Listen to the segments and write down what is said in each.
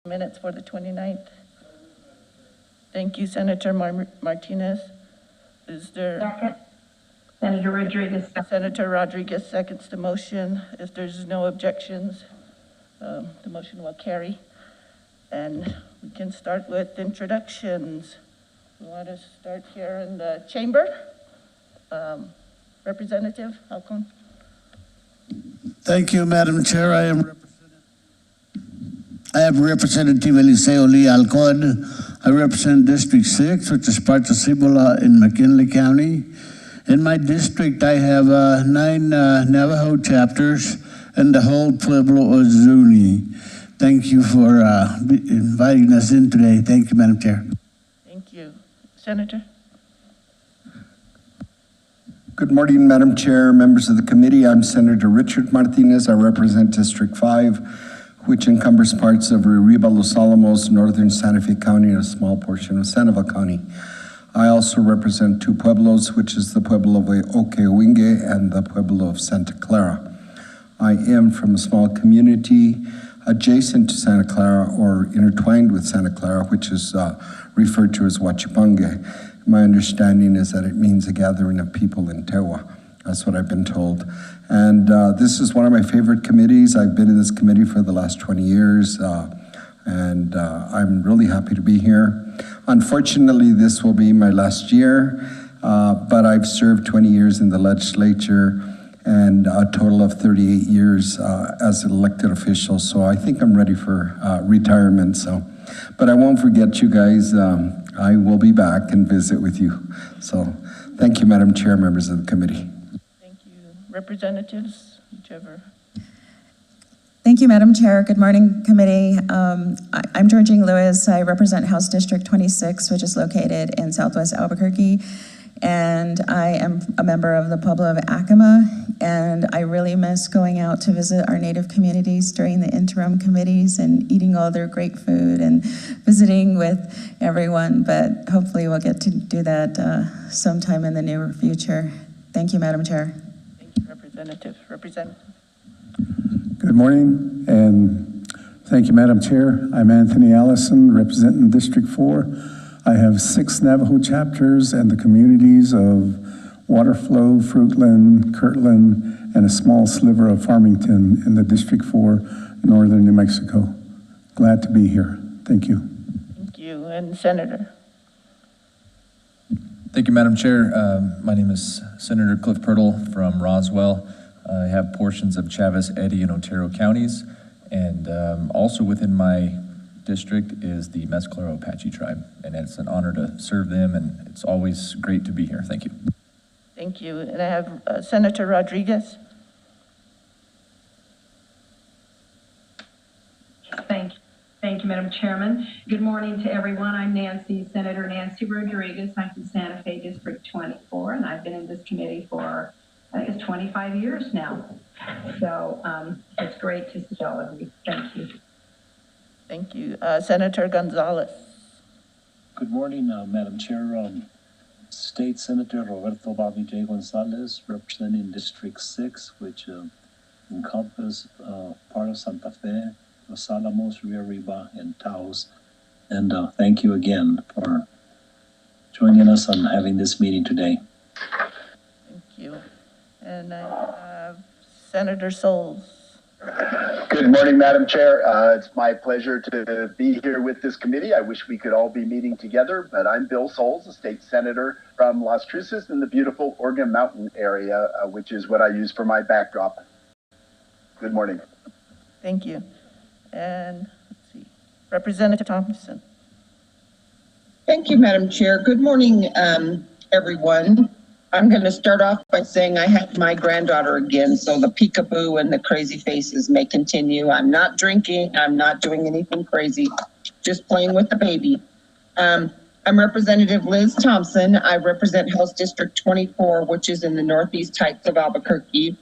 Minutes for the 29th. Thank you, Senator Martinez. Is there? Second. Senator Rodriguez. Senator Rodriguez seconds the motion. If there's no objections, the motion will carry. And we can start with introductions. We want to start here in the chamber. Representative Halcon. Thank you, Madam Chair. I am Representative Eliseo Lee Alcon. I represent District 6, which is part of Cibola in McKinley County. In my district, I have 9 Navajo chapters and the whole Pueblo of Zuni. Thank you for inviting us in today. Thank you, Madam Chair. Thank you. Senator. Good morning, Madam Chair, members of the committee. I'm Senator Richard Martinez. I represent District 5, which encumbers parts of Arriba, Los Alamos, northern Santa Fe County, and a small portion of Sandoval County. I also represent 2 pueblos, which is the Pueblo of Oquehuingue and the Pueblo of Santa Clara. I am from a small community adjacent to Santa Clara or intertwined with Santa Clara, which is referred to as Huachipangue. My understanding is that it means a gathering of people in Tewa. That's what I've been told. And this is one of my favorite committees. I've been in this committee for the last 20 years, and I'm really happy to be here. Unfortunately, this will be my last year, but I've served 20 years in the legislature and a total of 38 years as an elected official. So I think I'm ready for retirement. But I won't forget you guys. I will be back and visit with you. So thank you, Madam Chair, members of the committee. Thank you. Representatives, whichever. Thank you, Madam Chair. Good morning, committee. I'm Georgine Lewis. I represent House District 26, which is located in Southwest Albuquerque. And I am a member of the Pueblo of Acoma. And I really miss going out to visit our Native communities during the interim committees and eating all their great food and visiting with everyone. But hopefully we'll get to do that sometime in the near future. Thank you, Madam Chair. Thank you, Representative. Representative. Good morning, and thank you, Madam Chair. I'm Anthony Allison, representing District 4. I have 6 Navajo chapters and the communities of Waterflow, Fruitland, Kirtland, and a small sliver of Farmington in the District 4, northern New Mexico. Glad to be here. Thank you. Thank you. And Senator. Thank you, Madam Chair. My name is Senator Cliff Pirtle from Roswell. I have portions of Chavez, Eddy, and Otero counties, and also within my district is the Mescalero Apache tribe, and it's an honor to serve them, and it's always great to be here. Thank you. Thank you. And I have Senator Rodriguez. Thank you, Madam Chairman. Good morning to everyone. I'm Senator Nancy Rodriguez. I'm from Santa Fe District 24, and I've been in this committee for, I think it's 25 years now. So it's great to see all of you. Thank you. Thank you. Senator Gonzalez. Good morning, Madam Chair. State Senator Roberto Bobby J. Gonzalez, representing District 6, which encompasses part of Santa Fe, Los Alamos, Rio Arriba, and Taos. And thank you again for joining us on having this meeting today. Thank you. And I have Senator Souls. Good morning, Madam Chair. It's my pleasure to be here with this committee. I wish we could all be meeting together, but I'm Bill Souls, a state senator from Las Cruces in the beautiful Organ Mountain area, which is what I use for my backdrop. Good morning. Thank you. And let's see, Representative Thompson. Thank you, Madam Chair. Good morning, everyone. I'm going to start off by saying I have my granddaughter again, so the peekaboo and the crazy faces may continue. I'm not drinking. I'm not doing anything crazy, just playing with the baby. I'm Representative Liz Thompson. I represent House District 24, which is in the Northeast Heights of Albuquerque.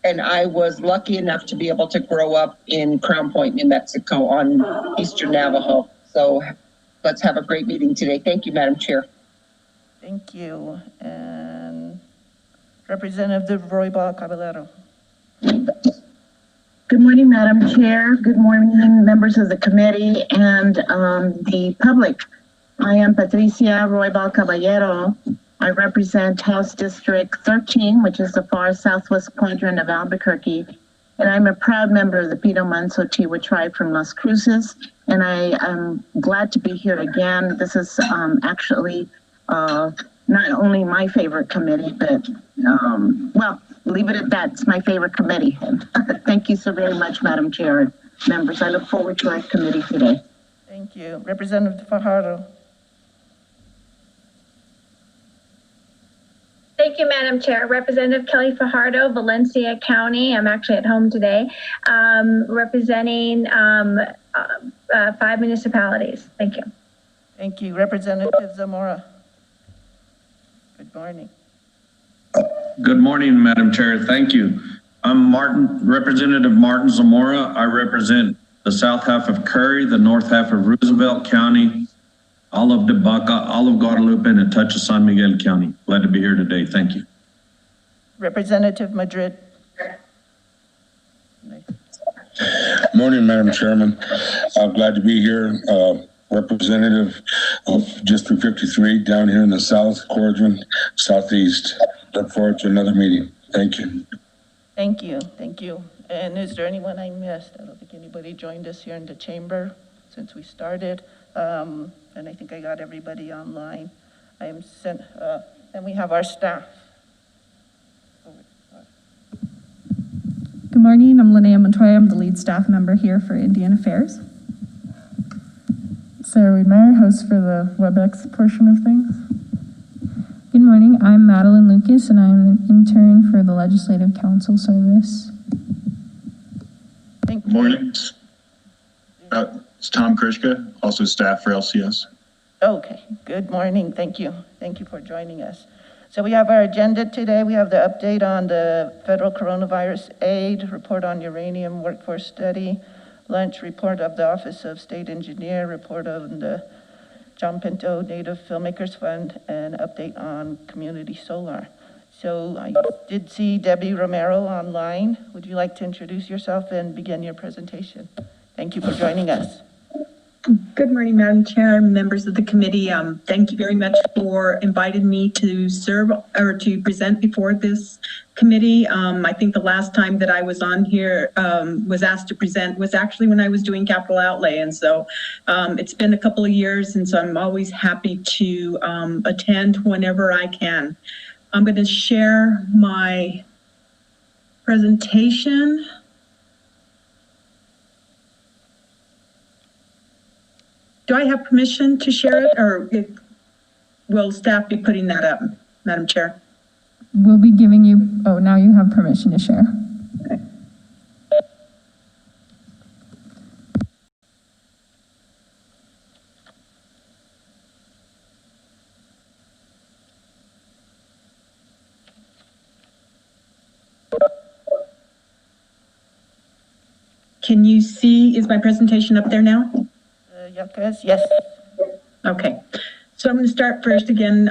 And I was lucky enough to be able to grow up in Crown Point, New Mexico on Eastern Navajo. So let's have a great meeting today. Thank you, Madam Chair. Thank you. And Representative Roybal Caballero. Good morning, Madam Chair. Good morning, members of the committee and the public. I am Patricia Roybal Caballero. I represent House District 13, which is the far southwest quadrant of Albuquerque. And I'm a proud member of the Pito Manso Chiwa tribe from Las Cruces. And I am glad to be here again. This is actually not only my favorite committee, but well, leave it at that. It's my favorite committee. Thank you so very much, Madam Chair and members. I look forward to our committee today. Thank you. Representative Fajardo. Thank you, Madam Chair. Representative Kelly Fajardo, Valencia County. I'm actually at home today, representing 5 municipalities. Thank you. Thank you. Representative Zamora. Good morning. Good morning, Madam Chair. Thank you. I'm Representative Martin Zamora. I represent the south half of Curry, the north half of Roosevelt County, all of Debaca, all of Guadalupe, and a touch of San Miguel County. Glad to be here today. Thank you. Representative Madrid. Morning, Madam Chairman. I'm glad to be here. Representative of District 53 down here in the South Quadrant, Southeast. Look forward to another meeting. Thank you. Thank you. Thank you. And is there anyone I missed? I don't think anybody joined us here in the chamber since we started. And I think I got everybody online. I am sent, and we have our staff. Good morning, I'm Linnea Montoya. I'm the lead staff member here for Indian Affairs. Sarah Weidmeyer, host for the WebEx portion of things. Good morning, I'm Madeline Lucas, and I'm an intern for the Legislative Council Service. Thank you. Good morning. It's Tom Krishka, also staff for LCS. Okay, good morning. Thank you. Thank you for joining us. So we have our agenda today. We have the update on the federal coronavirus aid, report on uranium workforce study, lunch report of the Office of State Engineer, report on the John Pinto Native Filmmakers Fund, and update on community solar. So I did see Debbie Romero online. Would you like to introduce yourself and begin your presentation? Thank you for joining us. Good morning, Madam Chair, members of the committee. Thank you very much for inviting me to serve or to present before this committee. I think the last time that I was on here, was asked to present was actually when I was doing capital outlay. And so it's been a couple of years, and so I'm always happy to attend whenever I can. I'm going to share my presentation. Do I have permission to share it, or will staff be putting that up, Madam Chair? We'll be giving you, oh, now you have permission to share. Okay. Can you see, is my presentation up there now? Yes. Okay, so I'm going to start first again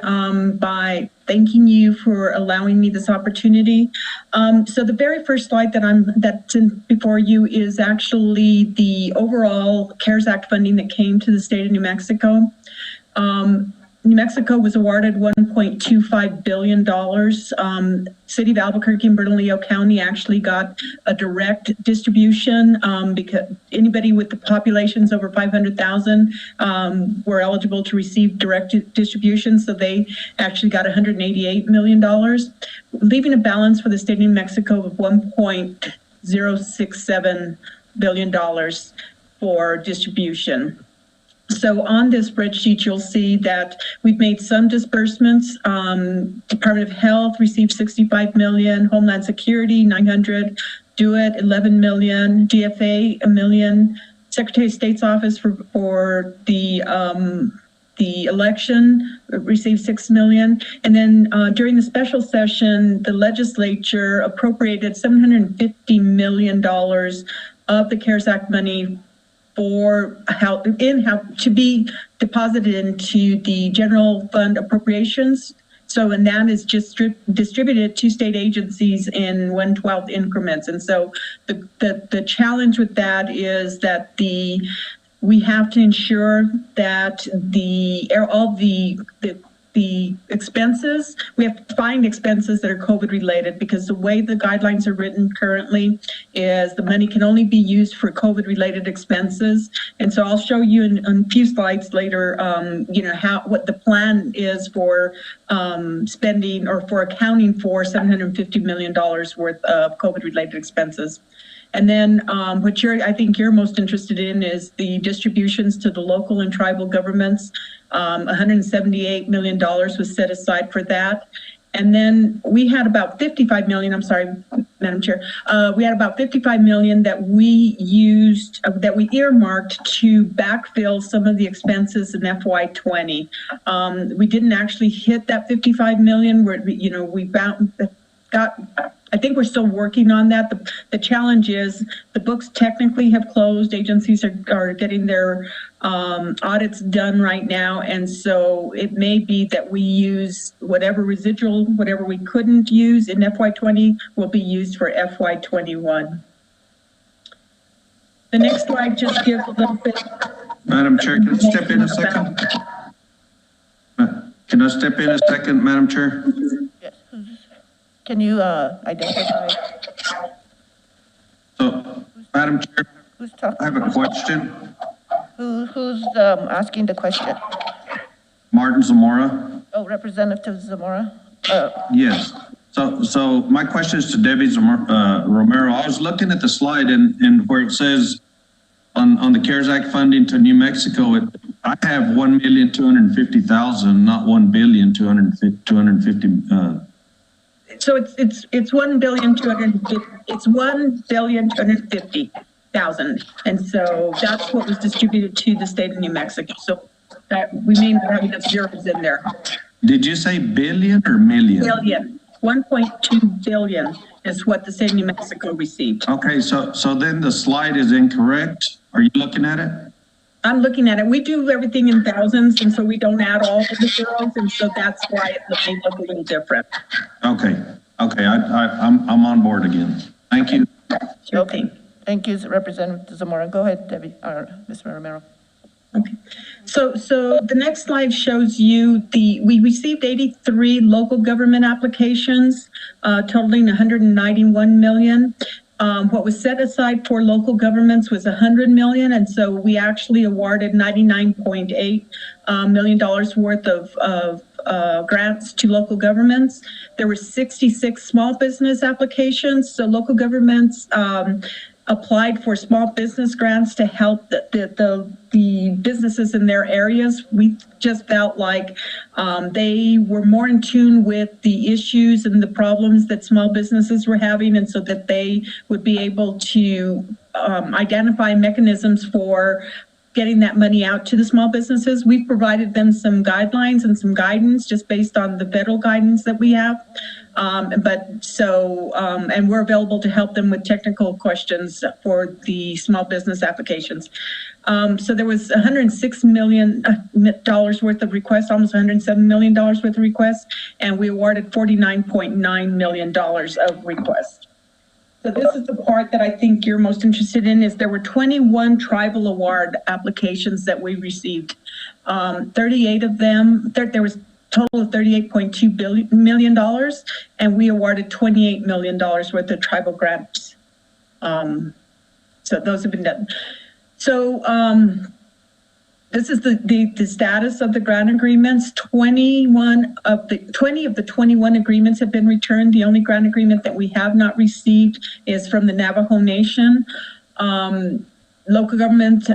by thanking you for allowing me this opportunity. So the very first slide that's in before you is actually the overall CARES Act funding that came to the state of New Mexico. New Mexico was awarded $1.25 billion. City of Albuquerque and Bernalillo County actually got a direct distribution because anybody with the populations over 500,000 were eligible to receive direct distribution. So they actually got $188 million, leaving a balance for the state of New Mexico of $1.067 billion for distribution. So on this spreadsheet, you'll see that we've made some disbursements. Department of Health received $65 million, Homeland Security, 900, DO-IT, 11 million, GFA, $1 million, Secretary of State's office for the election received $6 million. And then during the special session, the legislature appropriated $750 million of the CARES Act money for to be deposited into the general fund appropriations So, and that is just distributed to state agencies in 1/12 increments. And so the challenge with that is that we have to ensure that all the expenses, we have to find expenses that are COVID related, because the way the guidelines are written currently is the money can only be used for COVID related expenses. And so I'll show you in a few slides later, what the plan is for spending or for accounting for $750 million worth of COVID related expenses. And then what I think you're most interested in is the distributions to the local and tribal governments. $178 million was set aside for that. And then we had about 55 million, I'm sorry, Madam Chair, we had about 55 million that we used, that we earmarked to backfill some of the expenses in FY20. We didn't actually hit that 55 million. I think we're still working on that. The challenge is the books technically have closed. Agencies are getting their audits done right now. And so it may be that we use whatever we couldn't use in FY20 will be used for FY21. The next slide just gives a little bit. Madam Chair, can I step in a second? Can I step in a second, Madam Chair? Yes. Can you identify? So, Madam Chair, Who's talking? I have a question. Who's asking the question? Martin Zamora. Oh, Representative Zamora? Yes. So my question is to Debbie Romero. I was looking at the slide and where it says on the CARES Act funding to New Mexico, I have 1,250,000, not 1,250,000. So it's 1,250,000. It's 1,250,000, and so that's what was distributed to the state of New Mexico. So that we may not have enough zeros in there. Did you say billion or million? Billion. 1.2 billion is what the state of New Mexico received. Okay, so then the slide is incorrect. Are you looking at it? I'm looking at it. We do everything in thousands, and so we don't add all of the zeros, and so that's why it may look a little different. Okay, I'm on board again. Thank you. Sure thing. Thank you, Representative Zamora. Go ahead, Debbie, or Ms. Romero. Okay. So the next slide shows you we received 83 local government applications, totaling 191 million. What was set aside for local governments was 100 million, and so we actually awarded $99.8 million worth of grants to local governments. There were 66 small business applications, so local governments applied for small business grants to help the businesses in their areas. We just felt like they were more in tune with the issues and the problems that small businesses were having, and so that they would be able to identify mechanisms for getting that money out to the small businesses. We've provided them some guidelines and some guidance just based on the federal guidance that we have. And we're available to help them with technical questions for the small business applications. So there was $106 million worth of requests, almost $107 million worth of requests, and we awarded $49.9 million of requests. So this is the part that I think you're most interested in, is there were 21 tribal award applications that we received. 38 of them, there was total of $38.2 million, and we awarded $28 million worth of tribal grants. So those have been done. So this is the status of the grant agreements. 20 of the 21 agreements have been returned. The only grant agreement that we have not received is from the Navajo Nation. Local government,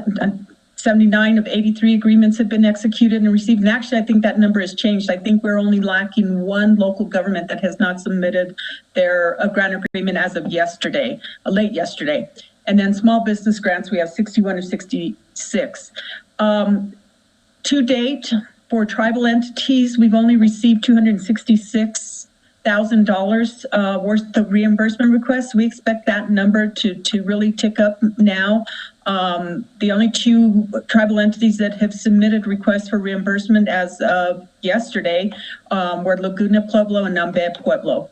79 of 83 agreements have been executed and received. And actually, I think that number has changed. I think we're only lacking one local government that has not submitted their grant agreement as of yesterday, late yesterday. And then small business grants, we have 61 of 66. To date, for tribal entities, we've only received $266,000 worth of reimbursement requests. We expect that number to really tick up now. The only two tribal entities that have submitted requests for reimbursement as of yesterday were Laguna Pueblo and Nambe Pueblo.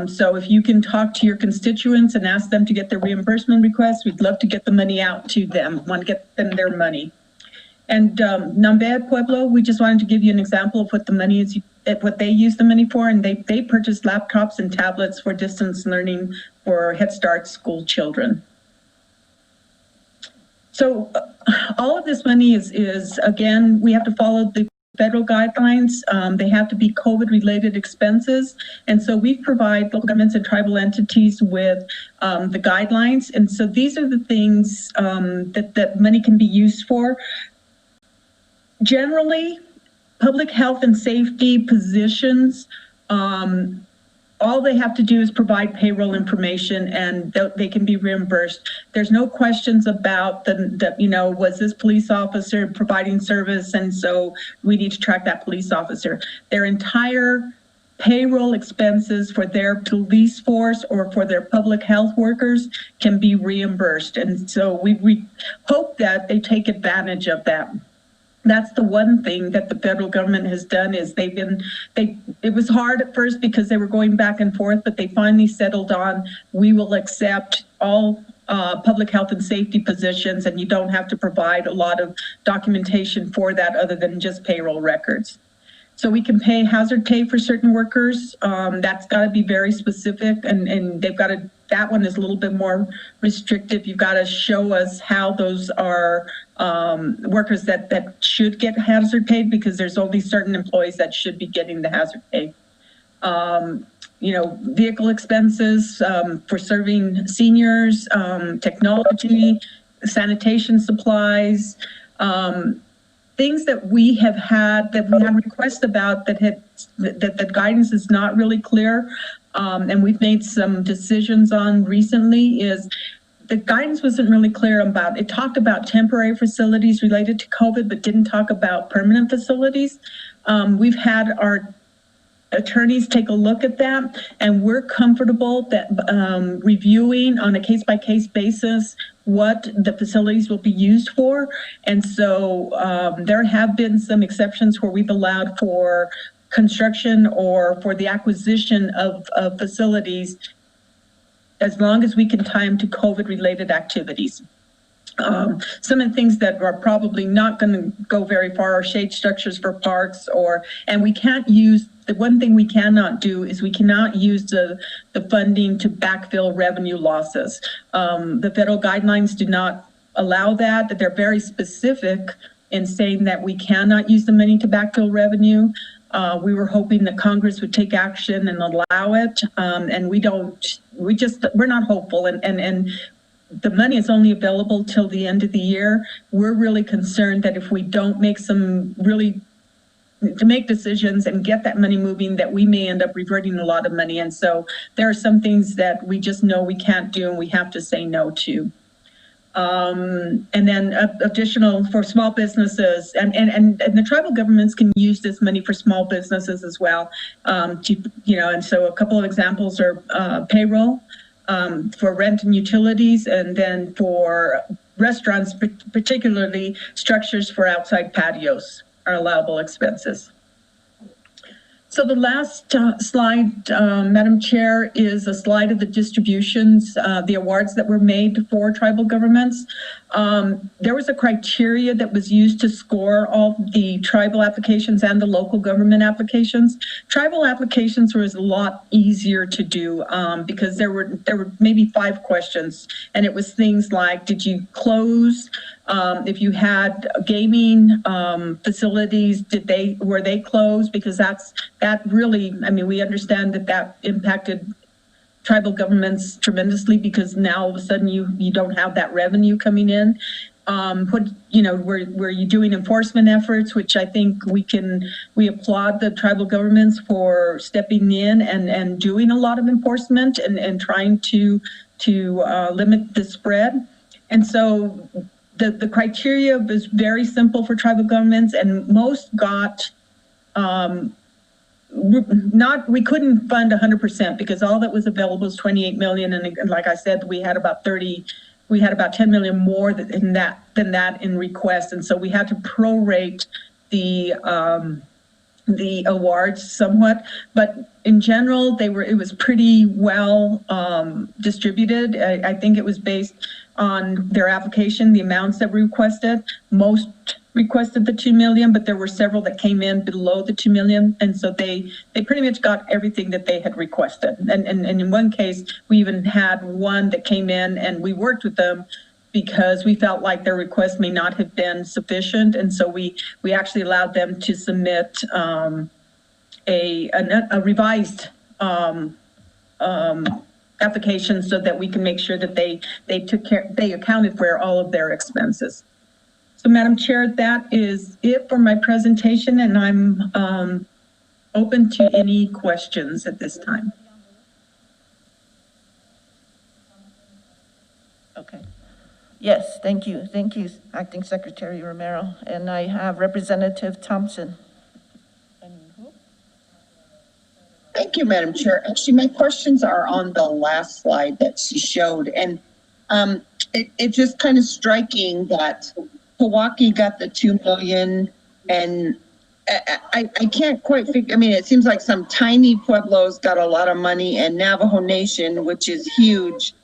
So if you can talk to your constituents and ask them to get their reimbursement requests, we'd love to get the money out to them, want to get them their money. And Nambe Pueblo, we just wanted to give you an example of what the money is, what they use the money for, and they purchased laptops and tablets for distance learning for Head Start school children. So all of this money is again, we have to follow the federal guidelines. They have to be COVID-related expenses. And so we provide local governments and tribal entities with the guidelines. And so these are the things that money can be used for. Generally, public health and safety positions, all they have to do is provide payroll information and they can be reimbursed. There's no questions about was this police officer providing service, and so we need to track that police officer. Their entire payroll expenses for their police force or for their public health workers can be reimbursed. And so we hope that they take advantage of that. That's the one thing that the federal government has done is it was hard at first because they were going back and forth, but they finally settled on, we will accept all public health and safety positions, and you don't have to provide a lot of documentation for that other than just payroll records. So we can pay hazard pay for certain workers. That's got to be very specific, and they've got to, that one is a little bit more restrictive. You've got to show us how those are workers that should get hazard pay, because there's only certain employees that should be getting the hazard pay. Vehicle expenses for serving seniors, technology, sanitation supplies, things that we have had requests about that the guidance is not really clear, and we've made some decisions on recently is the guidance wasn't really clear about, it talked about temporary facilities related to COVID, but didn't talk about permanent facilities. We've had our attorneys take a look at that, and we're comfortable that reviewing on a case-by-case basis what the facilities will be used for. And so there have been some exceptions where we've allowed for construction or for the acquisition of facilities as long as we can tie them to COVID-related activities. Some of the things that are probably not going to go very far are shade structures for parks, and we can't use, the one thing we cannot do is we cannot use the funding to backfill revenue losses. The federal guidelines do not allow that they're very specific in saying that we cannot use the money to backfill revenue. We were hoping that Congress would take action and allow it, and we're not hopeful, and the money is only available till the end of the year. We're really concerned that if we don't make make decisions and get that money moving, that we may end up reverting a lot of money. And so there are some things that we just know we can't do and we have to say no to. And then additional for small businesses, and the tribal governments can use this money for small businesses as well. And so a couple of examples are payroll, for rent and utilities, and then for restaurants, particularly structures for outside patios are allowable expenses. So the last slide, Madam Chair, is a slide of the distributions, the awards that were made for tribal governments. There was a criteria that was used to score all the tribal applications and the local government applications. Tribal applications was a lot easier to do because there were maybe 5 questions, and it was things like, did you close? If you had gaming facilities, were they closed? Because that really, I mean, we understand that impacted tribal governments tremendously, because now all of a sudden you don't have that revenue coming in. Were you doing enforcement efforts, which I think we applaud the tribal governments for stepping in and doing a lot of enforcement and trying to limit the spread. And so the criteria was very simple for tribal governments, and most got we couldn't fund 100% because all that was available was 28 million, and like I said, we had about 30 we had about 10 million more than that in request. And so we had to prorate the awards somewhat, but in general, it was pretty well distributed. I think it was based on their application, the amounts that were requested. Most requested the 2 million, but there were several that came in below the 2 million. And so they pretty much got everything that they had requested. And in one case, we even had one that came in and we worked with them because we felt like their request may not have been sufficient. And so we actually allowed them to submit a revised application so that we can make sure that they accounted for all of their expenses. So Madam Chair, that is it for my presentation, and I'm open to any questions at this time. Okay. Yes, thank you. Thank you, Acting Secretary Romero. And I have Representative Thompson. Thank you, Madam Chair. Actually, my questions are on the last slide that she showed. And it's just kind of striking that Pewaukee got the 2 million, and I can't quite figure, I mean, it seems like some tiny pueblos got a lot of money, and Navajo Nation, which is huge,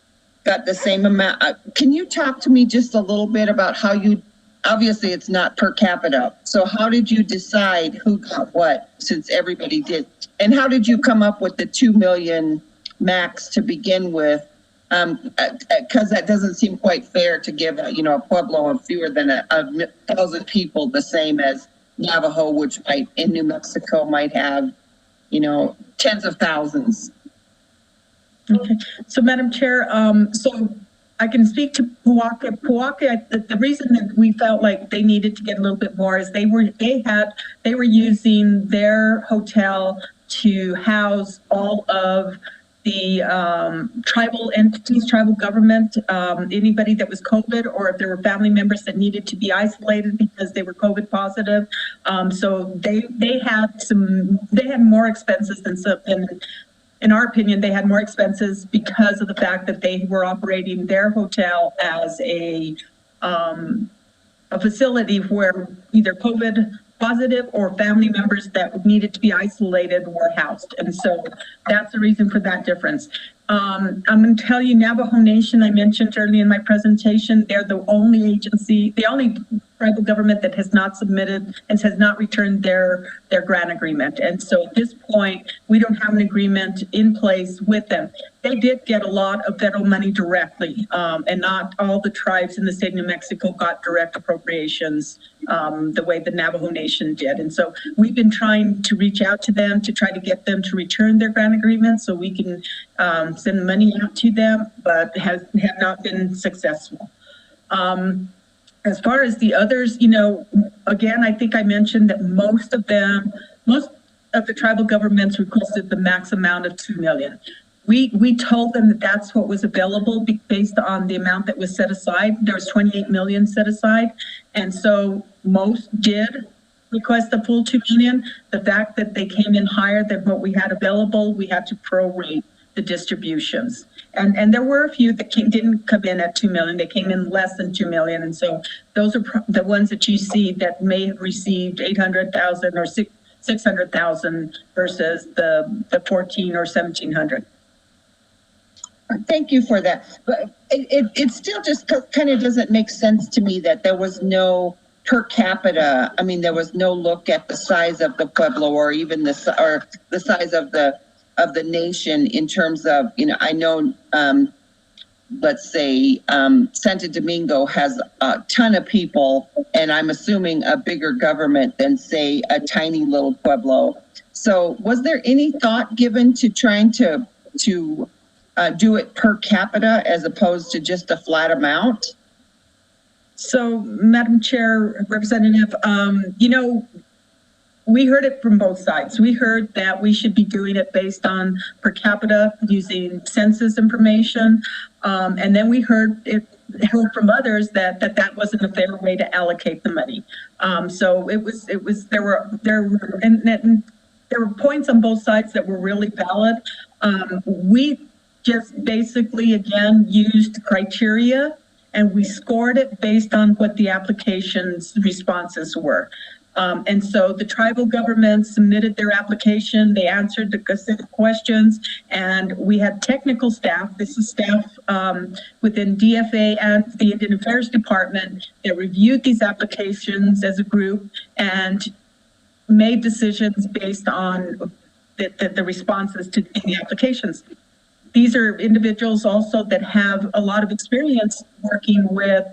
got the same amount. Can you talk to me just a little bit about how you, obviously it's not per capita, so how did you decide who got what, since everybody did? And how did you come up with the 2 million max to begin with? Because that doesn't seem quite fair to give a pueblo of fewer than 1,000 people the same as Navajo, which might in New Mexico might have, tens of thousands. Okay, so Madam Chair, so I can speak to Pewaukee. Pewaukee, the reason that we felt like they needed to get a little bit more is they were using their hotel to house all of the tribal entities, tribal government, anybody that was COVID, or if there were family members that needed to be isolated because they were COVID positive. So they had more expenses than some. In our opinion, they had more expenses because of the fact that they were operating their hotel as a facility where either COVID positive or family members that needed to be isolated were housed. And so that's the reason for that difference. I'm going to tell you, Navajo Nation, I mentioned earlier in my presentation, they're the only agency, the only tribal government that has not submitted and has not returned their grant agreement. And so at this point, we don't have an agreement in place with them. They did get a lot of federal money directly, and not all the tribes in the state of New Mexico got direct appropriations the way the Navajo Nation did. And so we've been trying to reach out to them to try to get them to return their grant agreement so we can send money out to them, but have not been successful. As far as the others, again, I think I mentioned that most of the tribal governments requested the max amount of 2 million. We told them that that's what was available based on the amount that was set aside. There was 28 million set aside. And so most did request the full 2 million. The fact that they came in higher than what we had available, we had to prorate the distributions. And there were a few that didn't come in at 2 million. They came in less than 2 million. And so those are the ones that you see that may have received 800,000 or 600,000 versus the 14 or 1,700. Thank you for that. But it still just kind of doesn't make sense to me that there was no per capita. I mean, there was no look at the size of the pueblo or even the size of the nation in terms of, I know, let's say Santo Domingo has a ton of people, and I'm assuming a bigger government than, say, a tiny little pueblo. So was there any thought given to trying to do it per capita as opposed to just a flat amount? So, Madam Chair, Representative, we heard it from both sides. We heard that we should be doing it based on per capita using census information. And then we heard from others that wasn't a fair way to allocate the money. So there were points on both sides that were really valid. We just basically, again, used criteria and we scored it based on what the application's responses were. And so the tribal government submitted their application, they answered the questions, and we had technical staff, this is staff within DFA and the Indian Affairs Department that reviewed these applications as a group and made decisions based on the responses to the applications. These are individuals also that have a lot of experience working with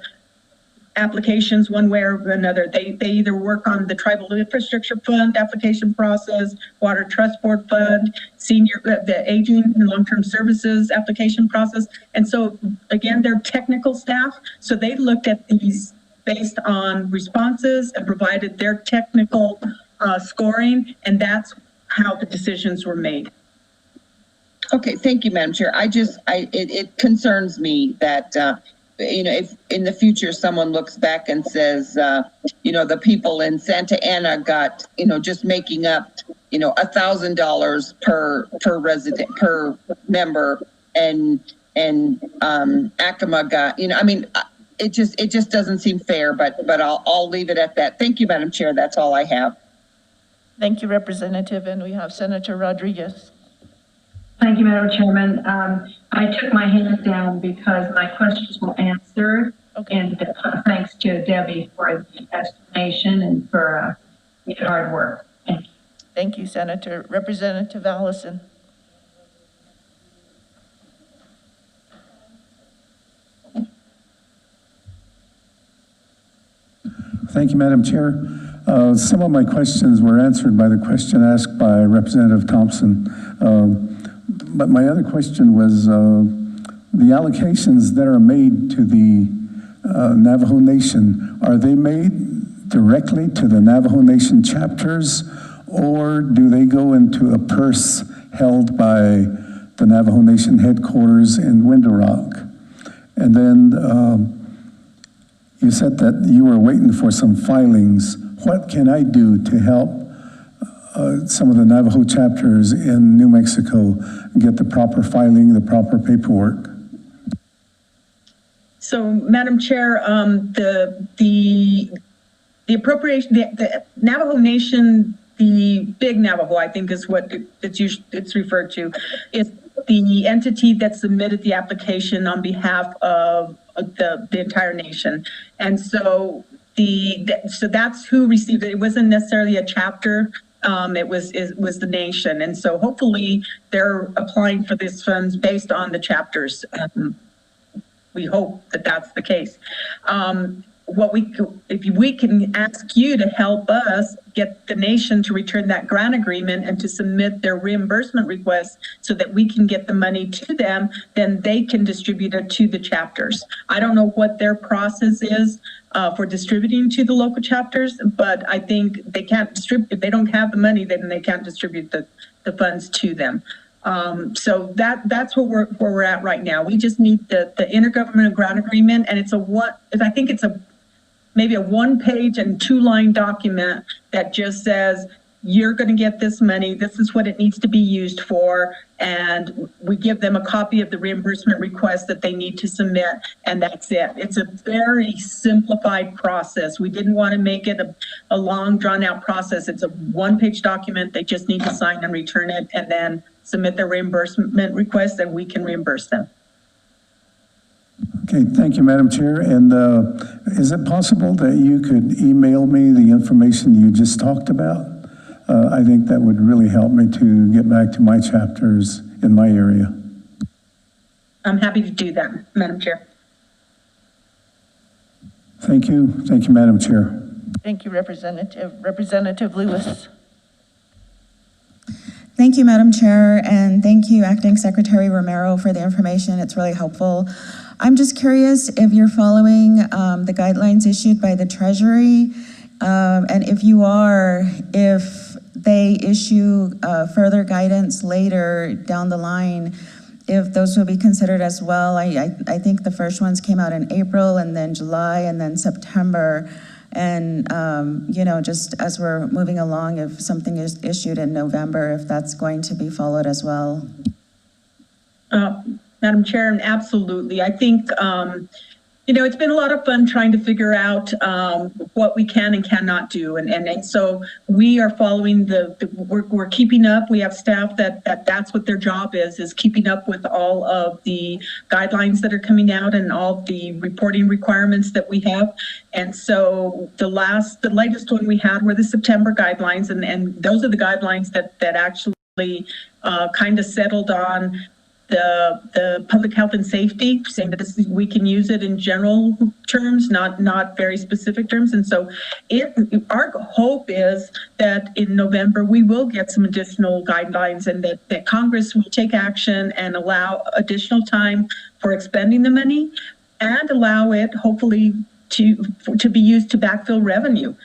applications one way or another. They either work on the Tribal Infrastructure Fund application process, Water Trust Board Fund, the Aging and Long-Term Services application process. And so again, they're technical staff. So they looked at these based on responses and provided their technical scoring, and that's how the decisions were made. Okay, thank you, Madam Chair. It concerns me that, if in the future someone looks back and says, the people in Santa Ana got, just making up, $1,000 per resident, per member, and Acoma got, it just doesn't seem fair, but I'll leave it at that. Thank you, Madam Chair. That's all I have. Thank you, Representative, and we have Senator Rodriguez. Thank you, Madam Chairman. I took my hand down because my questions were answered. Okay. And thanks to Debbie for the explanation and for your hard work. Thank you. Thank you, Senator. Representative Allison. Thank you, Madam Chair. Some of my questions were answered by the question asked by Representative Thompson. But my other question was the allocations that are made to the Navajo Nation, are they made directly to the Navajo Nation chapters, or do they go into a purse held by the Navajo Nation headquarters in Window Rock? And then you said that you were waiting for some filings. What can I do to help some of the Navajo chapters in New Mexico get the proper filing, the proper paperwork? So, Madam Chair, the appropriation, the Navajo Nation, the big Navajo, I think is what it's referred to, is the entity that submitted the application on behalf of the entire nation. And so so that's who received it. It wasn't necessarily a chapter. It was the nation. And so hopefully they're applying for these funds based on the chapters. We hope that that's the case. If we can ask you to help us get the nation to return that grant agreement and to submit their reimbursement request so that we can get the money to them, then they can distribute it to the chapters. I don't know what their process is for distributing to the local chapters, but I think they can't distribute, if they don't have the money, then they can't distribute the funds to them. So that's where we're at right now. We just need the intergovernmental grant agreement, and I think it's maybe a 1-page and 2-line document that just says, you're going to get this money, this is what it needs to be used for, and we give them a copy of the reimbursement request that they need to submit, and that's it. It's a very simplified process. We didn't want to make it a long, drawn-out process. It's a 1-page document. They just need to sign and return it, and then submit their reimbursement request, and we can reimburse them. Okay, thank you, Madam Chair. And is it possible that you could email me the information you just talked about? I think that would really help me to get back to my chapters in my area. I'm happy to do that, Madam Chair. Thank you, Madam Chair. Thank you, Representative. Representative Lewis. Thank you, Madam Chair, and thank you, Acting Secretary Romero, for the information. It's really helpful. I'm just curious if you're following the guidelines issued by the Treasury, and if you are, if they issue further guidance later down the line, if those will be considered as well. I think the first ones came out in April, and then July, and then September. And, just as we're moving along, if something is issued in November, if that's going to be followed as well. Madam Chair, absolutely. I think it's been a lot of fun trying to figure out what we can and cannot do. And so we are following we're keeping up. We have staff that's what their job is keeping up with all of the guidelines that are coming out and all the reporting requirements that we have. And so the latest one we had were the September guidelines. And those are the guidelines that actually kind of settled on the public health and safety, saying that we can use it in general terms, not very specific terms. And so our hope is that in November, we will get some additional guidelines and that Congress will take action and allow additional time for expending the money and allow it, hopefully, to be used to backfill revenue.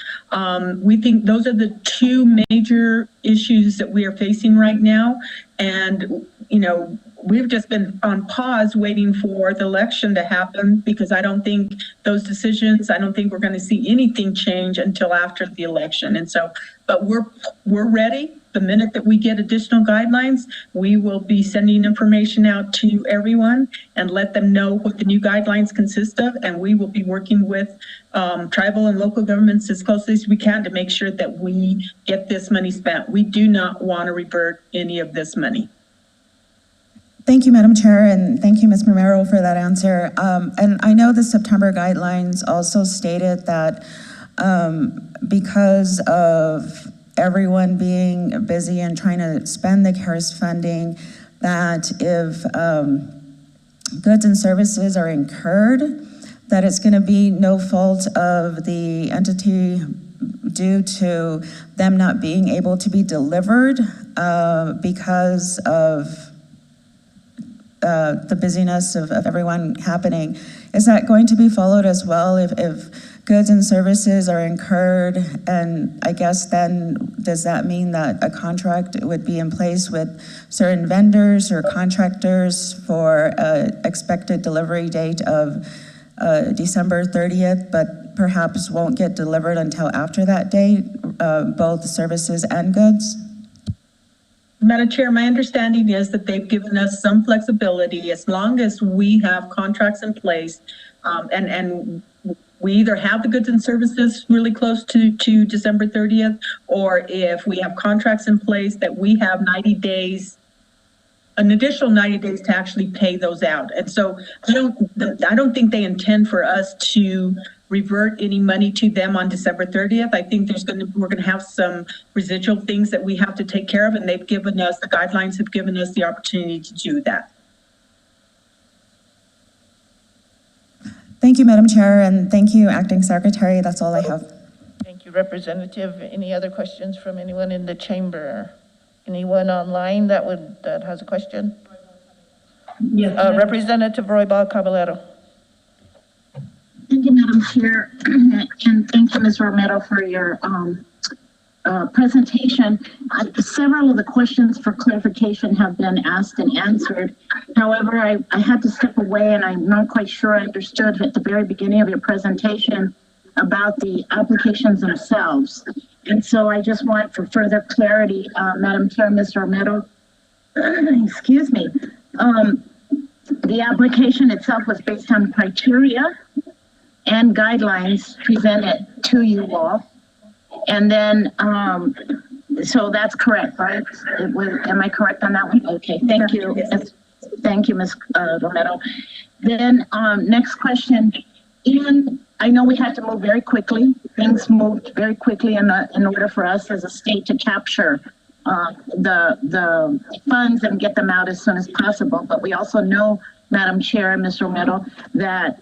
We think those are the two major issues that we are facing right now. And, we've just been on pause waiting for the election to happen because I don't think we're going to see anything change until after the election. And so, but we're ready. The minute that we get additional guidelines, we will be sending information out to everyone and let them know what the new guidelines consist of. And we will be working with tribal and local governments as closely as we can to make sure that we get this money spent. We do not want to revert any of this money. Thank you, Madam Chair, and thank you, Ms. Romero, for that answer. And I know the September guidelines also stated that because of everyone being busy and trying to spend the CARES funding, that if goods and services are incurred, that it's going to be no fault of the entity due to them not being able to be delivered because of the busyness of everyone happening. Is that going to be followed as well if goods and services are incurred? And I guess then, does that mean that a contract would be in place with certain vendors or contractors for an expected delivery date of December 30th, but perhaps won't get delivered until after that date, both services and goods? Madam Chair, my understanding is that they've given us some flexibility as long as we have contracts in place and we either have the goods and services really close to December 30th, or if we have contracts in place that we have 90 days, an additional 90 days to actually pay those out. And so I don't think they intend for us to revert any money to them on December 30th. I think we're going to have some residual things that we have to take care of, and the guidelines have given us the opportunity to do that. Thank you, Madam Chair, and thank you, Acting Secretary. That's all I have. Thank you, Representative. Any other questions from anyone in the chamber? Anyone online that has a question? Yes. Representative Roybal Caballero. Thank you, Madam Chair, and thank you, Ms. Romero, for your presentation. Several of the questions for clarification have been asked and answered. However, I had to step away, and I'm not quite sure I understood at the very beginning of your presentation about the applications themselves. And so I just want for further clarity, Madam Chair, Ms. Romero, excuse me, the application itself was based on criteria and guidelines presented to you all. And then, so that's correct, right? Am I correct on that one? Okay, thank you. Yes. Thank you, Ms. Romero. Then next question. I know we had to move very quickly. Things moved very quickly in order for us as a state to capture the funds and get them out as soon as possible. But we also know, Madam Chair and Ms. Romero, that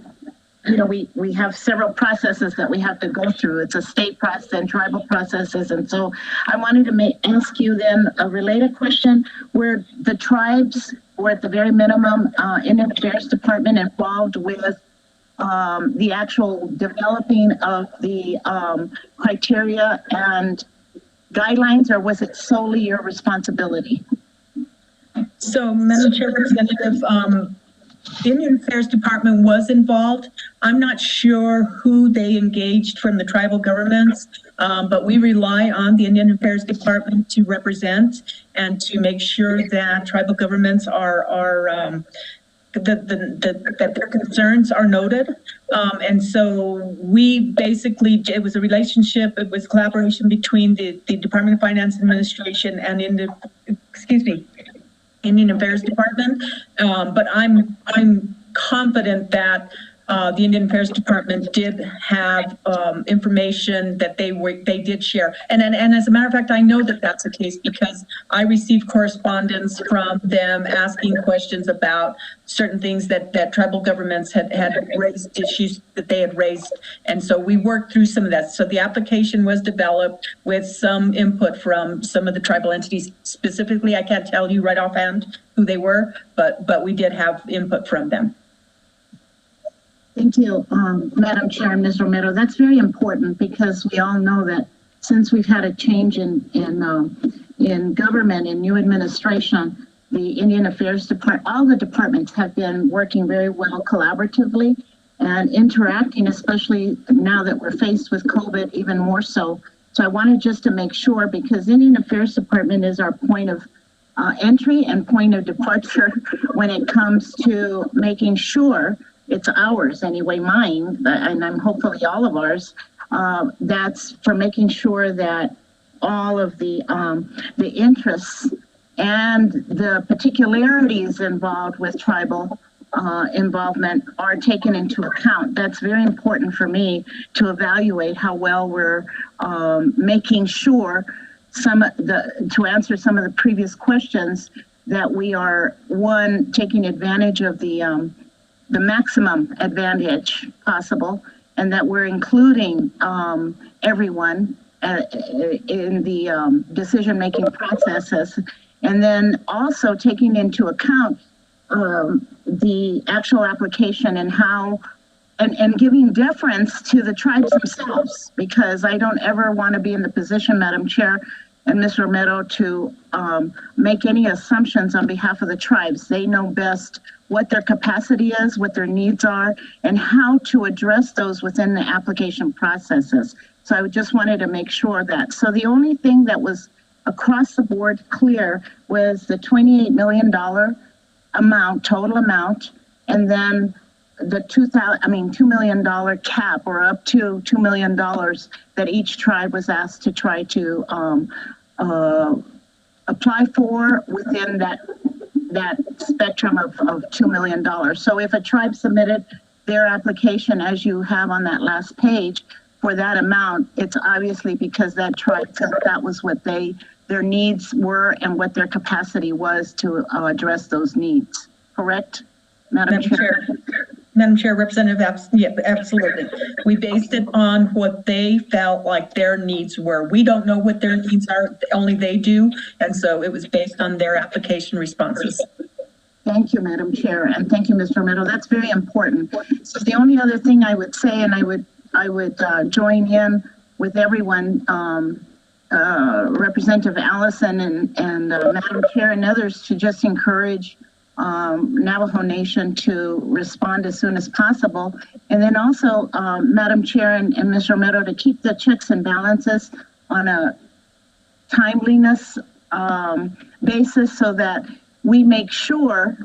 we have several processes that we have to go through. It's a state process and tribal processes. And so I wanted to ask you then a related question. Were the tribes, or at the very minimum, Indian Affairs Department involved with the actual developing of the criteria and guidelines, or was it solely your responsibility? So, Madam Chair, Representative, the Indian Affairs Department was involved. I'm not sure who they engaged from the tribal governments, but we rely on the Indian Affairs Department to represent and to make sure that tribal governments are that their concerns are noted. And so we basically, it was a relationship, it was collaboration between the Department of Finance Administration and Indian Affairs Department. But I'm confident that the Indian Affairs Department did have information that they did share. And as a matter of fact, I know that that's the case because I received correspondence from them asking questions about certain things that tribal governments had raised, issues that they had raised. And so we worked through some of that. So the application was developed with some input from some of the tribal entities. Specifically, I can't tell you right offhand who they were, but we did have input from them. Thank you, Madam Chair and Ms. Romero. That's very important because we all know that since we've had a change in government, in new administration, the Indian Affairs Department, all the departments have been working very well collaboratively and interacting, especially now that we're faced with COVID even more so. So I wanted just to make sure, because Indian Affairs Department is our point of entry and point of departure when it comes to making sure it's ours anyway, mine, and I'm hopefully all of ours. That's for making sure that all of the interests and the particularities involved with tribal involvement are taken into account. That's very important for me to evaluate how well we're making sure to answer some of the previous questions, that we are, one, taking advantage of the maximum advantage possible, and that we're including everyone in the decision-making processes, and then also taking into account the actual application and how, and giving deference to the tribes themselves, because I don't ever want to be in the position, Madam Chair and Ms. Romero, to make any assumptions on behalf of the tribes. They know best what their capacity is, what their needs are, and how to address those within the application processes. So I just wanted to make sure that. So the only thing that was across the board clear was the $28 million amount, total amount, and then the $2 million cap, or up to $2 million that each tribe was asked to try to apply for within that spectrum of $2 million. So if a tribe submitted their application, as you have on that last page, for that amount, it's obviously because that tribe felt that was what their needs were and what their capacity was to address those needs. Correct, Madam Chair? Madam Chair, Representative, yeah, absolutely. We based it on what they felt like their needs were. We don't know what their needs are, only they do. And so it was based on their application responses. Thank you, Madam Chair, and thank you, Mr. Romero. That's very important. So the only other thing I would say, and I would join in with everyone, Representative Allison and Madam Chair and others, to just encourage Navajo Nation to respond as soon as possible. And then also, Madam Chair and Ms. Romero, to keep the checks and balances on a timeliness basis, so that we make sure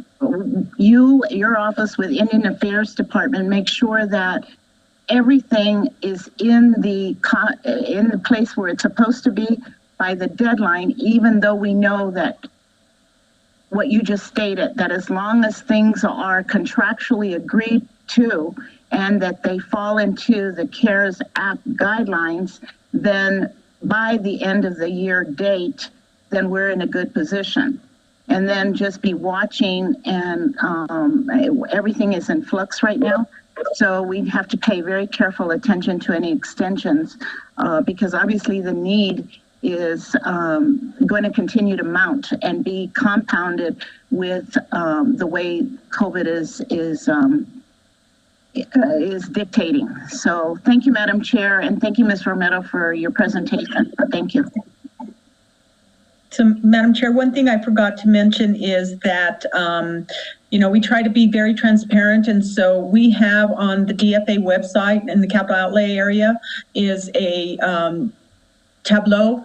your office with Indian Affairs Department, make sure that everything is in the place where it's supposed to be by the deadline, even though we know that what you just stated, that as long as things are contractually agreed to and that they fall into the CARES Act guidelines, then by the end of the year date, then we're in a good position. And then just be watching, and everything is in flux right now. So we have to pay very careful attention to any extensions because obviously the need is going to continue to mount and be compounded with the way COVID is dictating. So thank you, Madam Chair, and thank you, Ms. Romero, for your presentation. Thank you. So, Madam Chair, one thing I forgot to mention is that, we try to be very transparent. And so we have on the DFA website in the capital outlay area is a Tableau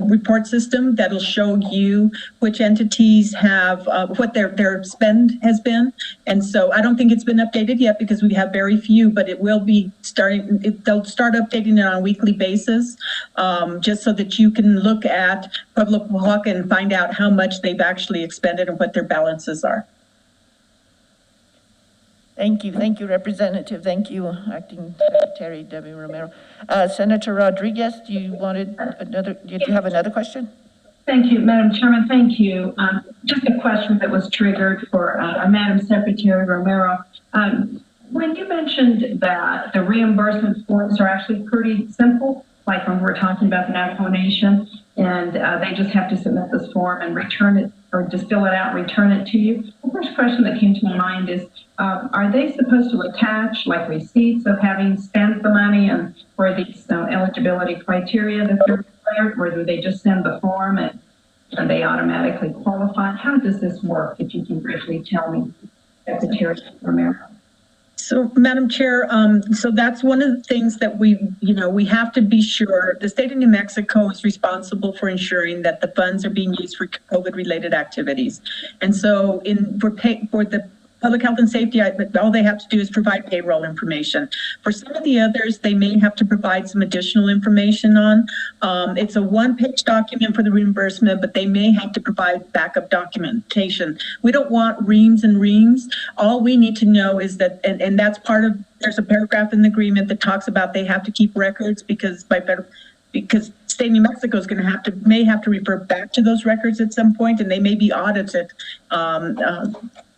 report system that'll show you which entities have what their spend has been. And so I don't think it's been updated yet because we have very few, but it will be starting. They'll start updating it on a weekly basis, just so that you can look at Pueblo Oaxaca and find out how much they've actually expended and what their balances are. Thank you, Representative. Thank you, Acting Secretary Debbie Romero. Senator Rodriguez, did you have another question? Thank you, Madam Chairman. Thank you. Just a question that was triggered for Madam Secretary Romero. When you mentioned that the reimbursement forms are actually pretty simple, like when we're talking about the Navajo Nation, and they just have to submit this form and return it, or just fill it out and return it to you. The first question that came to my mind is, are they supposed to attach like receipts of having spent the money and for these eligibility criteria that they're required, or do they just send the form and they automatically qualify? How does this work, if you can briefly tell me, Secretary Romero? So, Madam Chair, so that's one of the things that we have to be sure. The state of New Mexico is responsible for ensuring that the funds are being used for COVID-related activities. And so for the public health and safety, all they have to do is provide payroll information. For some of the others, they may have to provide some additional information on. It's a one-page document for the reimbursement, but they may have to provide backup documentation. We don't want reams and reams. All we need to know is that, and that's part of, there's a paragraph in the agreement that talks about they have to keep records because state of New Mexico is going to may have to refer back to those records at some point, and they may be audited.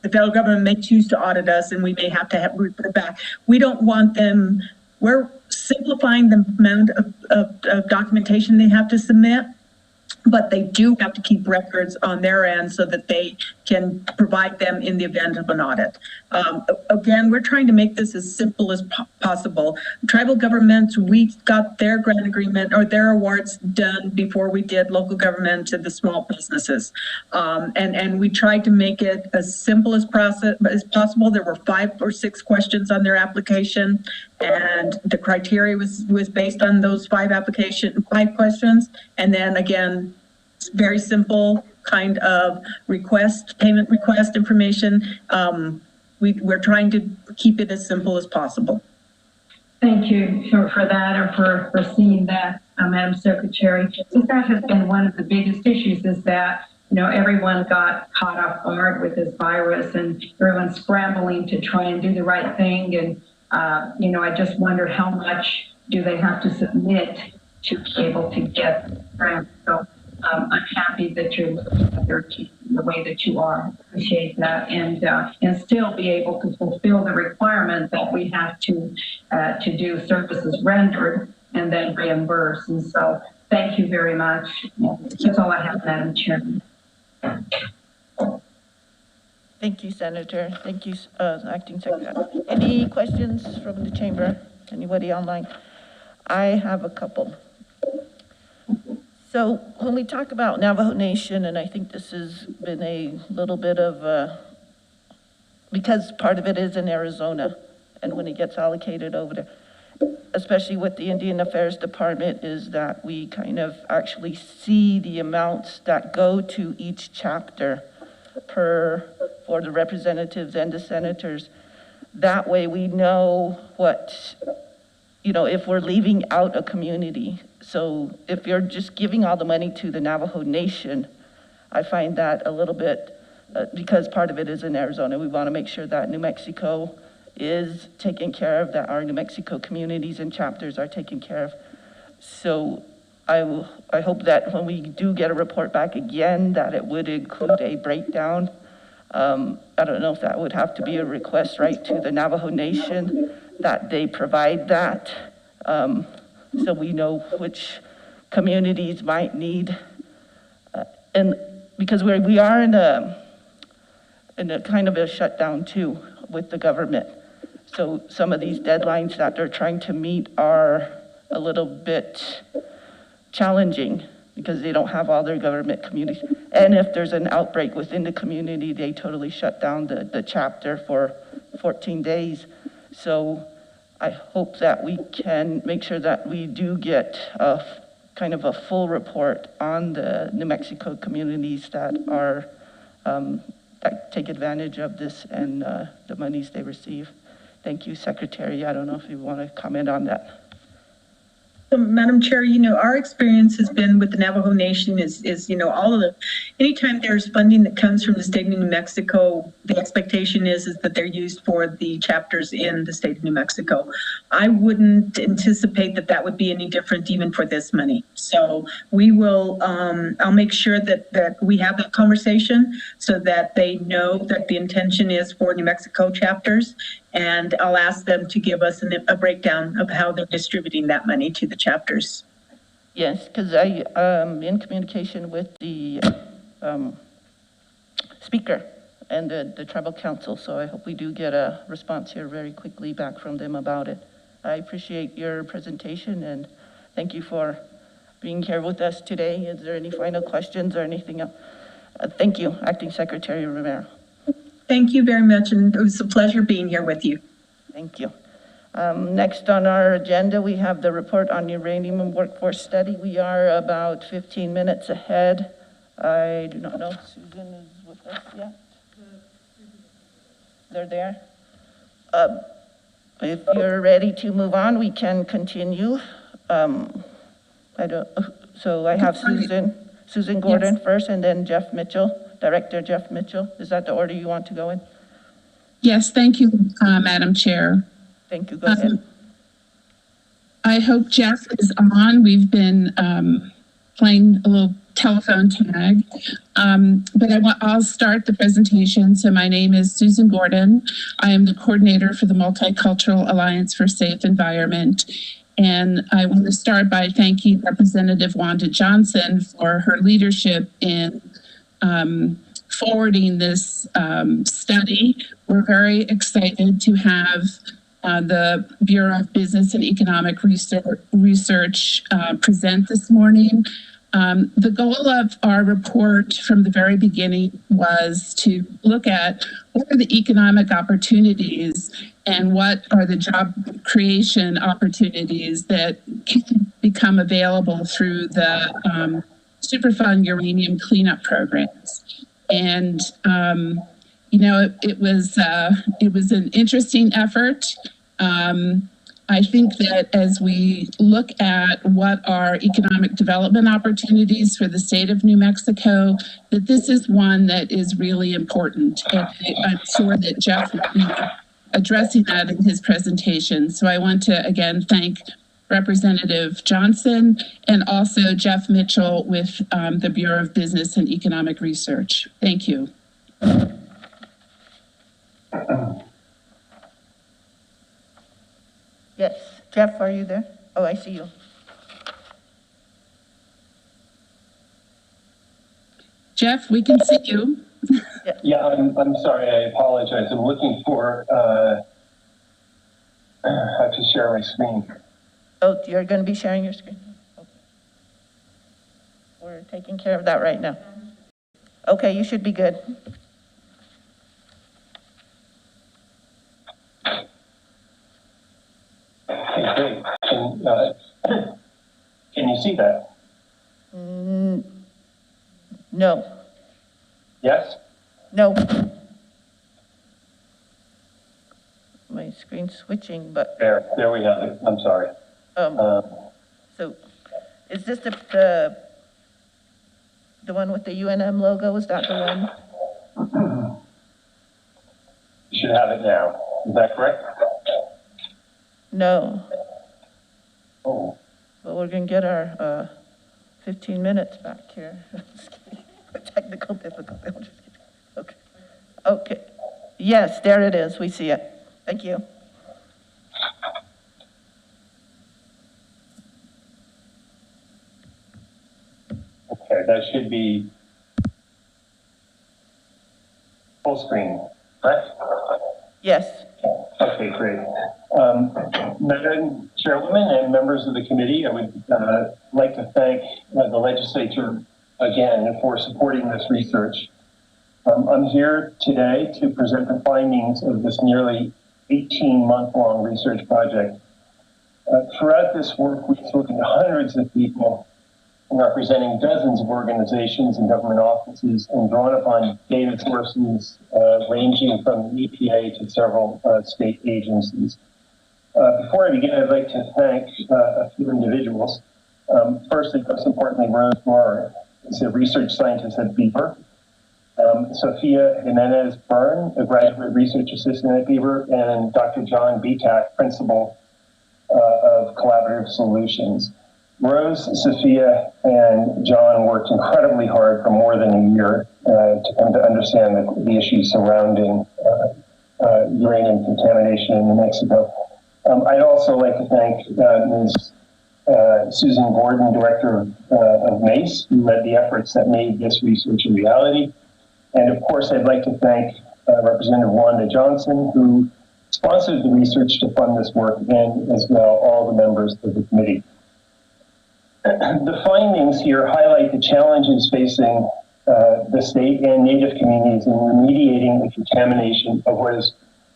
The federal government may choose to audit us, and we may have to report back. We don't want them. We're simplifying the amount of documentation they have to submit, but they do have to keep records on their end so that they can provide them in the event of an audit. Again, we're trying to make this as simple as possible. Tribal governments, we got their grant agreement or their awards done before we did local government to the small businesses. And we tried to make it as simple as possible. There were 5 or 6 questions on their application, and the criteria was based on those 5 questions. And then again, it's very simple kind of payment request information. We're trying to keep it as simple as possible. Thank you for that, and for seeing that, Madam Secretary. Because that has been one of the biggest issues, is that everyone got caught off guard with this virus, and everyone's scrambling to try and do the right thing. And I just wondered how much do they have to submit to be able to get grants. So I'm happy that you're looking at their team the way that you are. Appreciate that, and still be able to fulfill the requirement that we have to do services rendered and then reimburse. And so, thank you very much. That's all I have, Madam Chairman. Thank you, Senator. Thank you, Acting Secretary. Any questions from the chamber? Anybody online? I have a couple. So when we talk about Navajo Nation, and I think this has been a little bit of because part of it is in Arizona, and when it gets allocated over there, especially with the Indian Affairs Department, is that we kind of actually see the amounts that go to each chapter for the representatives and the senators. That way we know what, if we're leaving out a community. So if you're just giving all the money to the Navajo Nation, I find that a little bit, because part of it is in Arizona, we want to make sure that New Mexico is taken care of, that our New Mexico communities and chapters are taken care of. So I hope that when we do get a report back again, that it would include a breakdown. I don't know if that would have to be a request right to the Navajo Nation, that they provide that, so we know which communities might need. And because we are in a kind of a shutdown too with the government. So some of these deadlines that they're trying to meet are a little bit challenging because they don't have all their government communities. And if there's an outbreak within the community, they totally shut down the chapter for 14 days. So I hope that we can make sure that we do get kind of a full report on the New Mexico communities that are, that take advantage of this and the monies they receive. Thank you, Secretary. I don't know if you want to comment on that. So, Madam Chair, our experience has been with the Navajo Nation is all of anytime there's funding that comes from the state of New Mexico, the expectation is that they're used for the chapters in the state of New Mexico. I wouldn't anticipate that would be any different even for this money. So we will, I'll make sure that we have that conversation so that they know that the intention is for New Mexico chapters. And I'll ask them to give us a breakdown of how they're distributing that money to the chapters. Yes, because I am in communication with the speaker and the tribal council, so I hope we do get a response here very quickly back from them about it. I appreciate your presentation and thank you for being here with us today. Is there any final questions or anything else? Thank you, Acting Secretary Romero. Thank you very much, and it was a pleasure being here with you. Thank you. Next on our agenda, we have the report on uranium and workforce study. We are about 15 minutes ahead. I do not know if Susan is with us yet. They're there. If you're ready to move on, we can continue. So I have Susan Gordon first, and then Jeff Mitchell. Director Jeff Mitchell, is that the order you want to go in? Yes, thank you, Madam Chair. Thank you, go ahead. I hope Jeff is on. We've been playing a little telephone tag, but I'll start the presentation. So my name is Susan Gordon. I am the coordinator for the Multicultural Alliance for Safe Environment. And I want to start by thanking Representative Wanda Johnson for her leadership in forwarding this study. We're very excited to have the Bureau of Business and Economic Research present this morning. The goal of our report from the very beginning was to look at what are the economic opportunities and what are the job creation opportunities that can become available through the Superfund uranium cleanup programs. And, it was an interesting effort. I think that as we look at what are economic development opportunities for the state of New Mexico, that this is one that is really important. And I'm sure that Jeff will be addressing that in his presentation. So I want to again thank Representative Johnson and also Jeff Mitchell with the Bureau of Business and Economic Research. Thank you. Yes, Jeff, are you there? Oh, I see you. Jeff, we can see you. Yeah, I'm sorry, I apologize. I'm looking for how to share my screen. Oh, you're going to be sharing your screen? Okay. We're taking care of that right now. Okay, you should be good. Okay, great. Can you see that? No. Yes? No. My screen's switching, but... There we have it. I'm sorry. So, is this the one with the UNM logo? Is that the one? You should have it now. Is that correct? No. Oh. But we're going to get our 15 minutes back here. Technical difficulty. Okay. Okay. Yes, there it is. We see it. Thank you. Okay, that should be full screen, correct? Yes. Okay, great. Madam Chairwoman and members of the committee, I would like to thank the legislature again for supporting this research. I'm here today to present the findings of this nearly 18-month-long research project. Throughout this work, we've spoken to hundreds of people representing dozens of organizations and government offices and drawn upon data sources ranging from the EPA to several state agencies. Before I begin, I'd like to thank a few individuals. Firstly, most importantly, Rose Moore is a research scientist at Beaver. Sophia Jimenez Byrne, a graduate research assistant at Beaver, and Dr. John Bitak, principal of Collaborative Solutions. Rose, Sophia, and John worked incredibly hard for more than a year to come to understand the issues surrounding uranium contamination in New Mexico. I'd also like to thank Ms. Susan Gordon, director of MACE, who led the efforts that made this research a reality. And of course, I'd like to thank Representative Wanda Johnson, who sponsored the research to fund this work, and as well all the members of the committee. The findings here highlight the challenges facing the state and Native communities in remediating the contamination of what is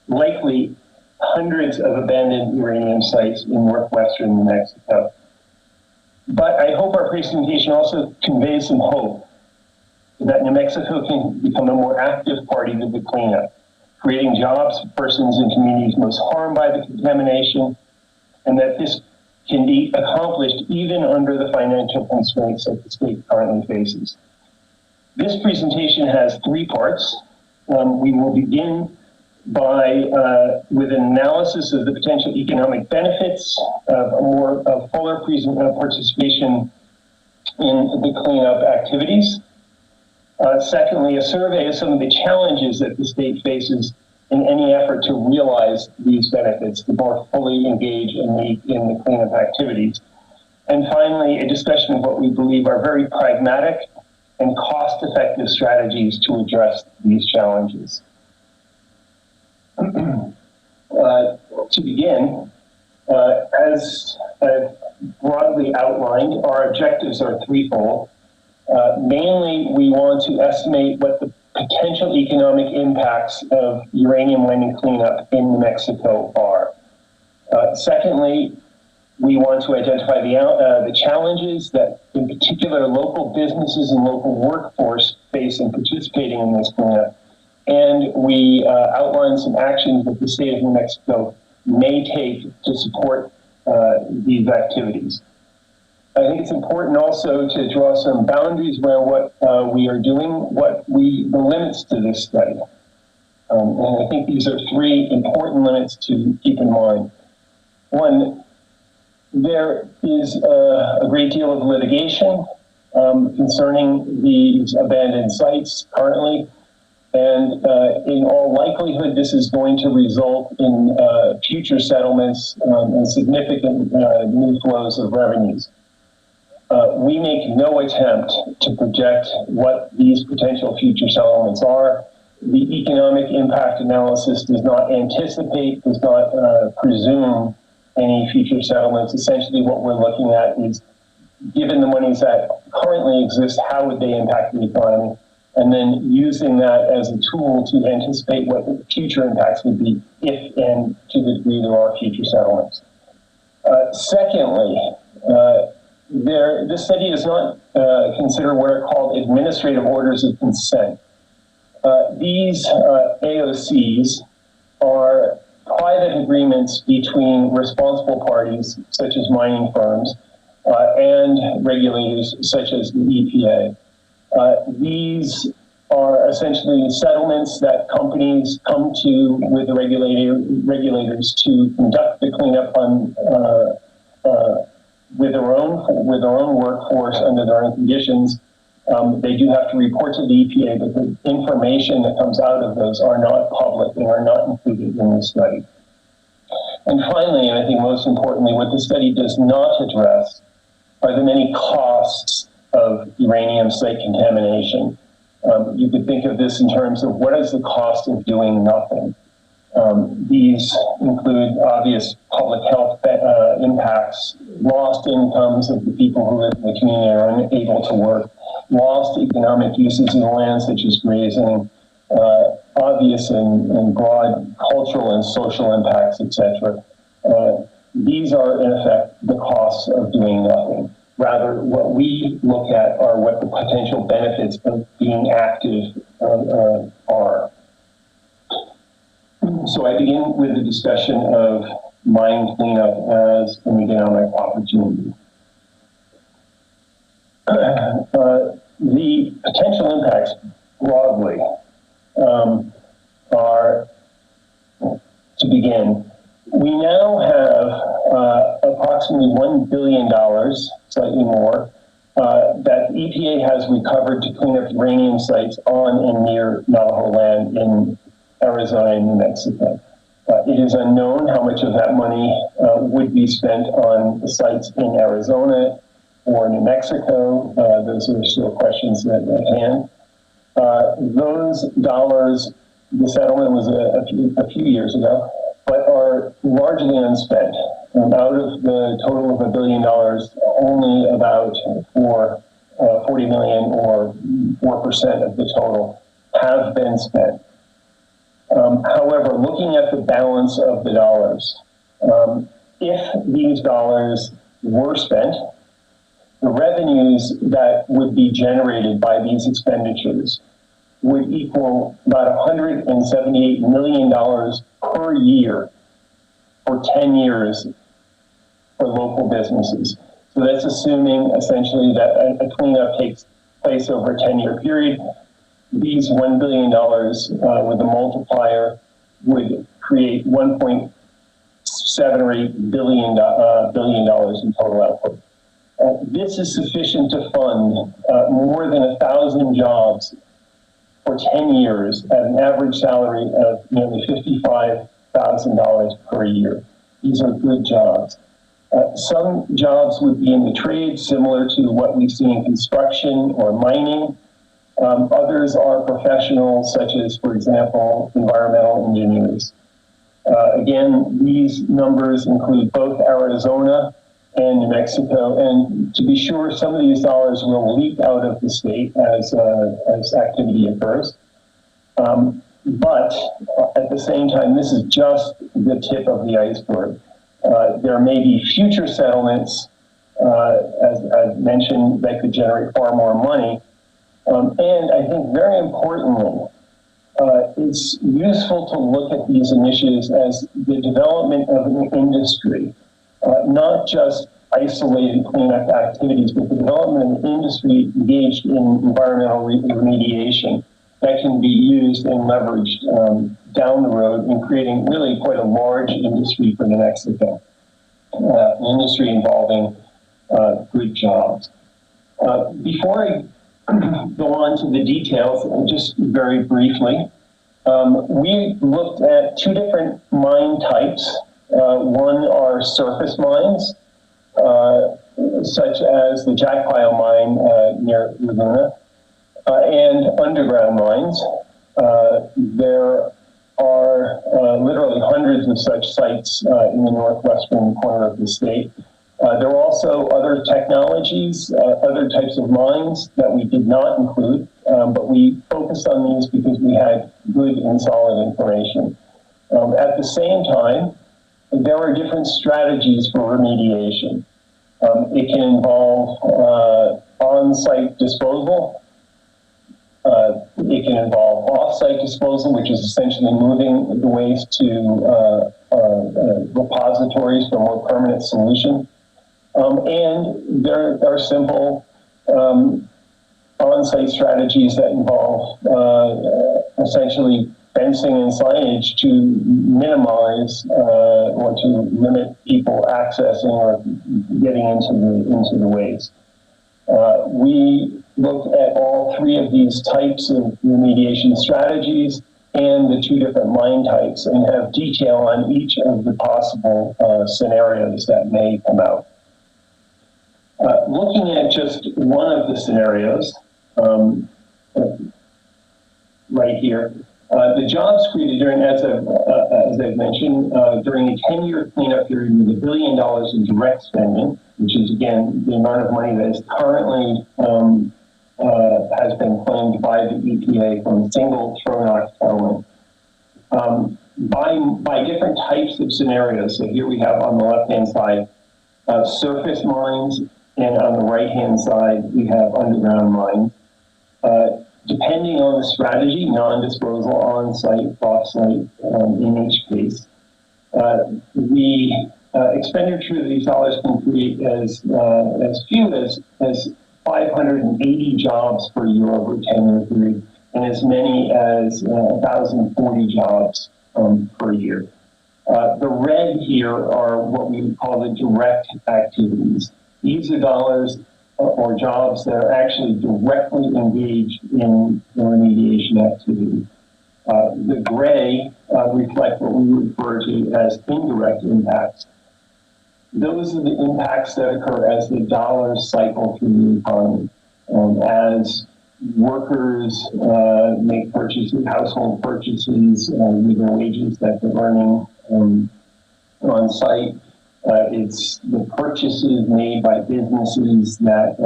likely hundreds of abandoned uranium sites in northwestern New Mexico. But I hope our presentation also conveys some hope that New Mexico can become a more active party to the cleanup, creating jobs for persons in communities most harmed by the contamination, and that this can be accomplished even under the financial constraints that the state currently faces. This presentation has three parts. We will begin with an analysis of the potential economic benefits of a fuller participation in the cleanup activities. Secondly, a survey of some of the challenges that the state faces in any effort to realize these benefits, to more fully engage in the cleanup activities. And finally, a discussion of what we believe are very pragmatic and cost-effective strategies to address these challenges. To begin, as I've broadly outlined, our objectives are threefold. Mainly, we want to estimate what the potential economic impacts of uranium mining cleanup in New Mexico are. Secondly, we want to identify the challenges that, in particular, local businesses and local workforce face in participating in this cleanup. And we outline some actions that the state of New Mexico may take to support these activities. I think it's important also to draw some boundaries around what we are doing, the limits to this study. And I think these are three important limits to keep in mind. One, there is a great deal of litigation concerning these abandoned sites currently. And in all likelihood, this is going to result in future settlements and significant new flows of revenues. We make no attempt to project what these potential future settlements are. The economic impact analysis does not anticipate, does not presume any future settlements. Essentially, what we're looking at is, given the monies that currently exist, how would they impact the economy? And then using that as a tool to anticipate what the future impacts would be if and to the degree there are future settlements. Secondly, this study does not consider what are called administrative orders of consent. These AOCs are private agreements between responsible parties, such as mining firms, and regulators, such as the EPA. These are essentially settlements that companies come to with the regulators to conduct the cleanup on with their own workforce under their own conditions. They do have to report to the EPA, but the information that comes out of those are not public and are not included in the study. And finally, and I think most importantly, what the study does not address are the many costs of uranium site contamination. You could think of this in terms of what is the cost of doing nothing. These include obvious public health impacts, lost incomes of the people who live in the community and are unable to work, lost economic uses of the land, such as grazing, obvious and broad cultural and social impacts, etc. These are, in effect, the costs of doing nothing. Rather, what we look at are what the potential benefits of being active are. So I begin with the discussion of mine cleanup as an economic opportunity. The potential impacts broadly are, to begin, we now have approximately $1 billion, slightly more, that EPA has recovered to clean up uranium sites on and near Navajo land in Arizona and New Mexico. It is unknown how much of that money would be spent on the sites in Arizona or New Mexico. Those are still questions at hand. Those dollars, the settlement was a few years ago, but are largely unspent. Out of the total of $1 billion, only about $40 million or 4% of the total have been spent. However, looking at the balance of the dollars, if these dollars were spent, the revenues that would be generated by these expenditures would equal about $178 million per year for 10 years for local businesses. So that's assuming essentially that a cleanup takes place over a 10-year period. These $1 billion with a multiplier would create $1.7 or $8 billion in total output. This is sufficient to fund more than 1,000 jobs for 10 years at an average salary of nearly $55,000 per year. These are good jobs. Some jobs would be in the trade, similar to what we see in construction or mining. Others are professionals, such as, for example, environmental engineers. Again, these numbers include both Arizona and New Mexico, and to be sure, some of these dollars will leak out of the state as activity occurs. But at the same time, this is just the tip of the iceberg. There may be future settlements, as I've mentioned, that could generate far more money. And I think very importantly, it's useful to look at these initiatives as the development of an industry, not just isolated cleanup activities, but the development of an industry engaged in environmental remediation that can be used and leveraged down the road in creating really quite a large industry for New Mexico, an industry involving good jobs. Before I go on to the details, just very briefly, we looked at two different mine types. One are surface mines, such as the Jackpile mine near Laguna, and underground mines. There are literally hundreds of such sites in the northwestern corner of the state. There are also other technologies, other types of mines that we did not include, but we focused on these because we had good and solid information. At the same time, there are different strategies for remediation. It can involve on-site disposal. It can involve off-site disposal, which is essentially moving the waste to repositories for a more permanent solution. And there are simple on-site strategies that involve essentially fencing and signage to minimize or to limit people accessing or getting into the waste. We looked at all three of these types of remediation strategies and the two different mine types and have detail on each of the possible scenarios that may come out. Looking at just one of the scenarios, right here, the jobs created during, as I've mentioned, during a 10-year cleanup period with $1 billion in direct spending, which is again the amount of money that is currently has been claimed by the EPA from a single Tronox settlement. By different types of scenarios, so here we have on the left-hand side surface mines and on the right-hand side, we have underground mines. Depending on the strategy, non-disposal, on-site, off-site, in each case, the expenditure of these dollars can create as few as 580 jobs per year over a 10-year period, and as many as 1,040 jobs per year. The red here are what we would call the direct activities. These are dollars or jobs that are actually directly engaged in the remediation activity. The gray reflect what we refer to as indirect impacts. Those are the impacts that occur as the dollars cycle through the economy. As workers make purchases, household purchases, with their wages that they're earning on site, it's the purchases made by businesses that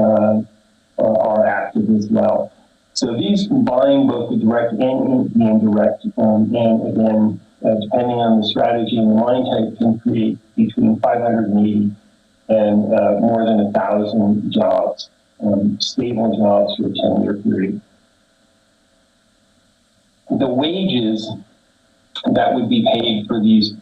are active as well. So these combine both the direct and the indirect, and again, depending on the strategy and the mine type, can create between 580 and more than 1,000 jobs, stable jobs for a 10-year period. The wages that would be paid for these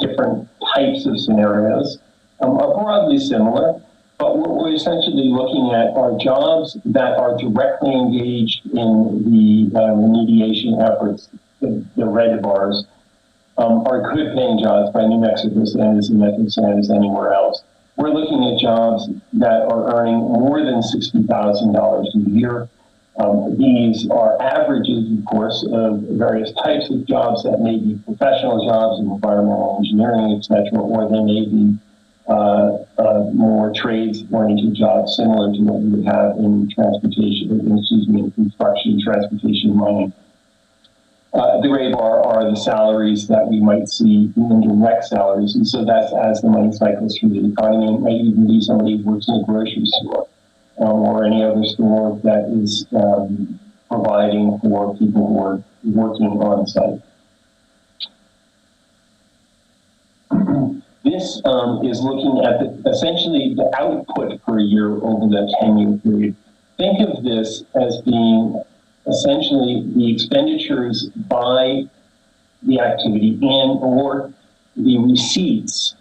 different types of scenarios are broadly similar, but what we're essentially looking at are jobs that are directly engaged in the remediation efforts. The red bars are good paying jobs by New Mexico standards and method standards anywhere else. We're looking at jobs that are earning more than $60,000 a year. These are averages, of course, of various types of jobs that may be professional jobs in environmental engineering, et cetera, or they may be more trades-oriented jobs similar to what we would have in in construction, transportation, mining. The gray bar are the salaries that we might see in direct salaries, and so that's as the money cycles through the economy. It might even be somebody who works in a grocery store or any other store that is providing for people who are working on site. This is looking at essentially the output per year over the 10-year period. Think of this as being essentially the expenditures by the activity and or the receipts,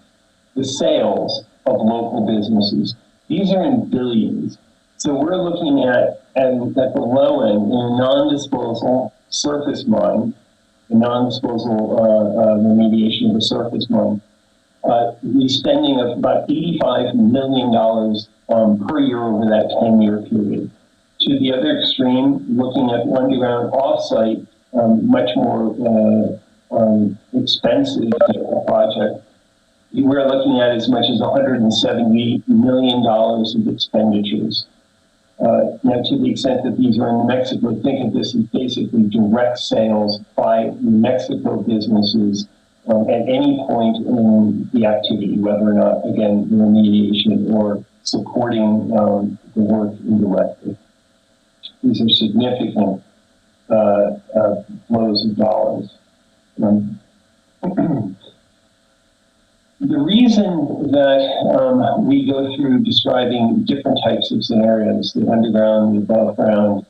the sales of local businesses. These are in billions. So we're looking at the low end in a non-disposal surface mine, the non-disposal remediation of a surface mine, the spending of about $85 million per year over that 10-year period. To the other extreme, looking at underground offsite, much more expensive project, we're looking at as much as $170 million of expenditures. Now, to the extent that these are in New Mexico, think of this as basically direct sales by New Mexico businesses at any point in the activity, whether or not, again, remediation or supporting the work indirectly. These are significant flows of dollars. The reason that we go through describing different types of scenarios, the underground, the above ground,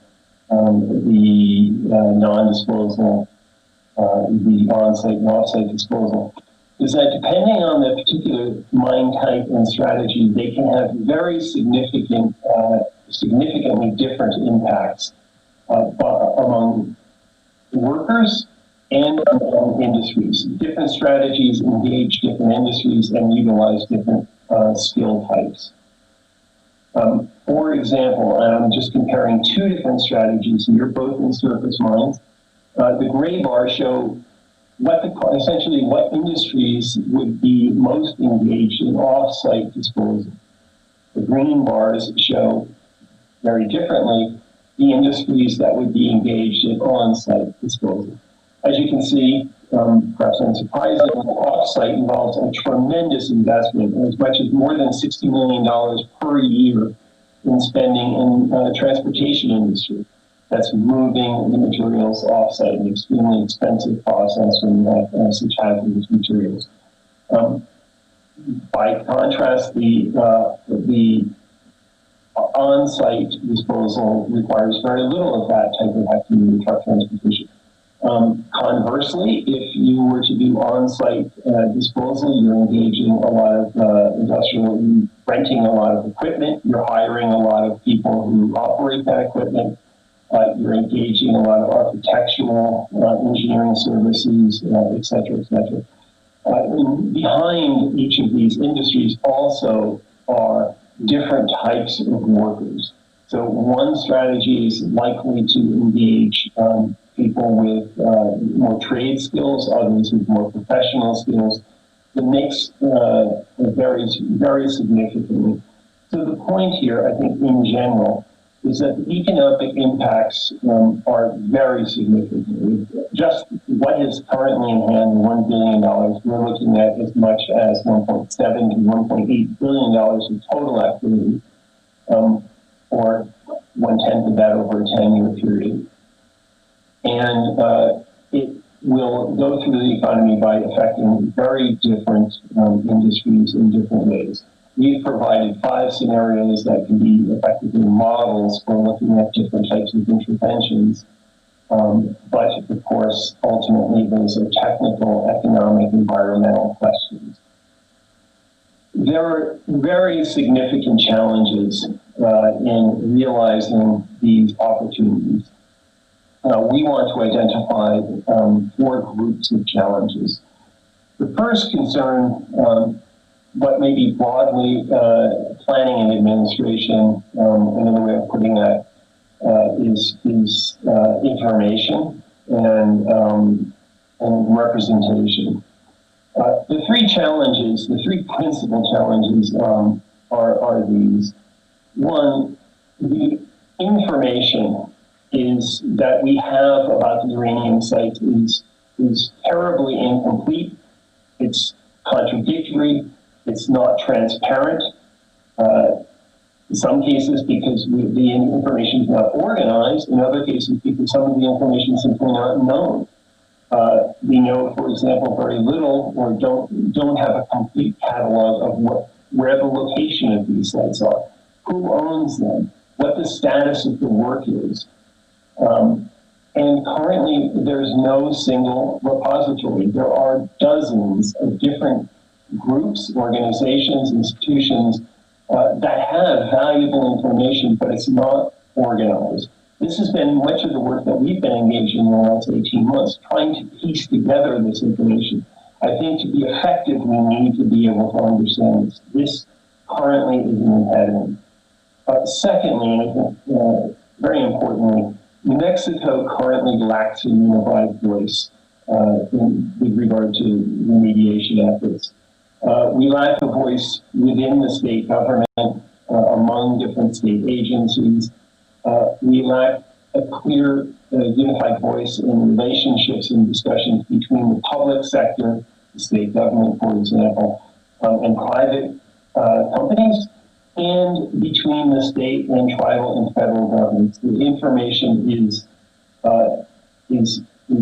the non-disposal, the on-site and off-site disposal, is that depending on the particular mine type and strategy, they can have very significantly different impacts among workers and industries. Different strategies engage different industries and utilize different skill types. For example, and I'm just comparing two different strategies here, both in surface mines. The gray bars show essentially what industries would be most engaged in off-site disposal. The green bars show very differently the industries that would be engaged in on-site disposal. As you can see, perhaps unsurprisingly, off-site involves a tremendous investment, as much as more than $60 million per year in spending in the transportation industry. That's moving the materials off-site, an extremely expensive process when you have such hazardous materials. By contrast, the on-site disposal requires very little of that type of activity, truck transportation. Conversely, if you were to do on-site disposal, you're engaging a lot of industrial, renting a lot of equipment, you're hiring a lot of people who operate that equipment, you're engaging a lot of architectural, engineering services, et cetera, et cetera. Behind each of these industries also are different types of workers. So one strategy is likely to engage people with more trade skills, others with more professional skills. The mix varies very significantly. So the point here, I think, in general, is that the economic impacts are very significant. Just what is currently in hand, $1 billion, we're looking at as much as $1.7 to $1.8 billion of total activity, or 1/10 of that over a 10-year period. And it will go through the economy by affecting very different industries in different ways. We've provided 5 scenarios that can be effectively models for looking at different types of interventions. But of course, ultimately, those are technical, economic, environmental questions. There are very significant challenges in realizing these opportunities. We want to identify 4 groups of challenges. The first concern, what may be broadly planning and administration, another way of putting that is information and representation. The 3 challenges, the 3 principal challenges are these. One, the information is that we have about the uranium site is terribly incomplete. It's contradictory. It's not transparent. In some cases, because the information is not organized. In other cases, because some of the information is simply not known. We know, for example, very little or don't have a complete catalog of where the location of these sites are, who owns them, what the status of the work is. And currently, there's no single repository. There are dozens of different groups, organizations, institutions that have valuable information, but it's not organized. This has been much of the work that we've been engaged in the last 18 months, trying to piece together this information. I think to be effective, we need to be able to understand this. This currently is an impediment. Secondly, and I think very importantly, New Mexico currently lacks a unified voice with regard to remediation efforts. We lack a voice within the state government, among different state agencies. We lack a clear, unified voice in relationships and discussions between the public sector, the state government, for example, and private companies, and between the state and tribal and federal governments. The information is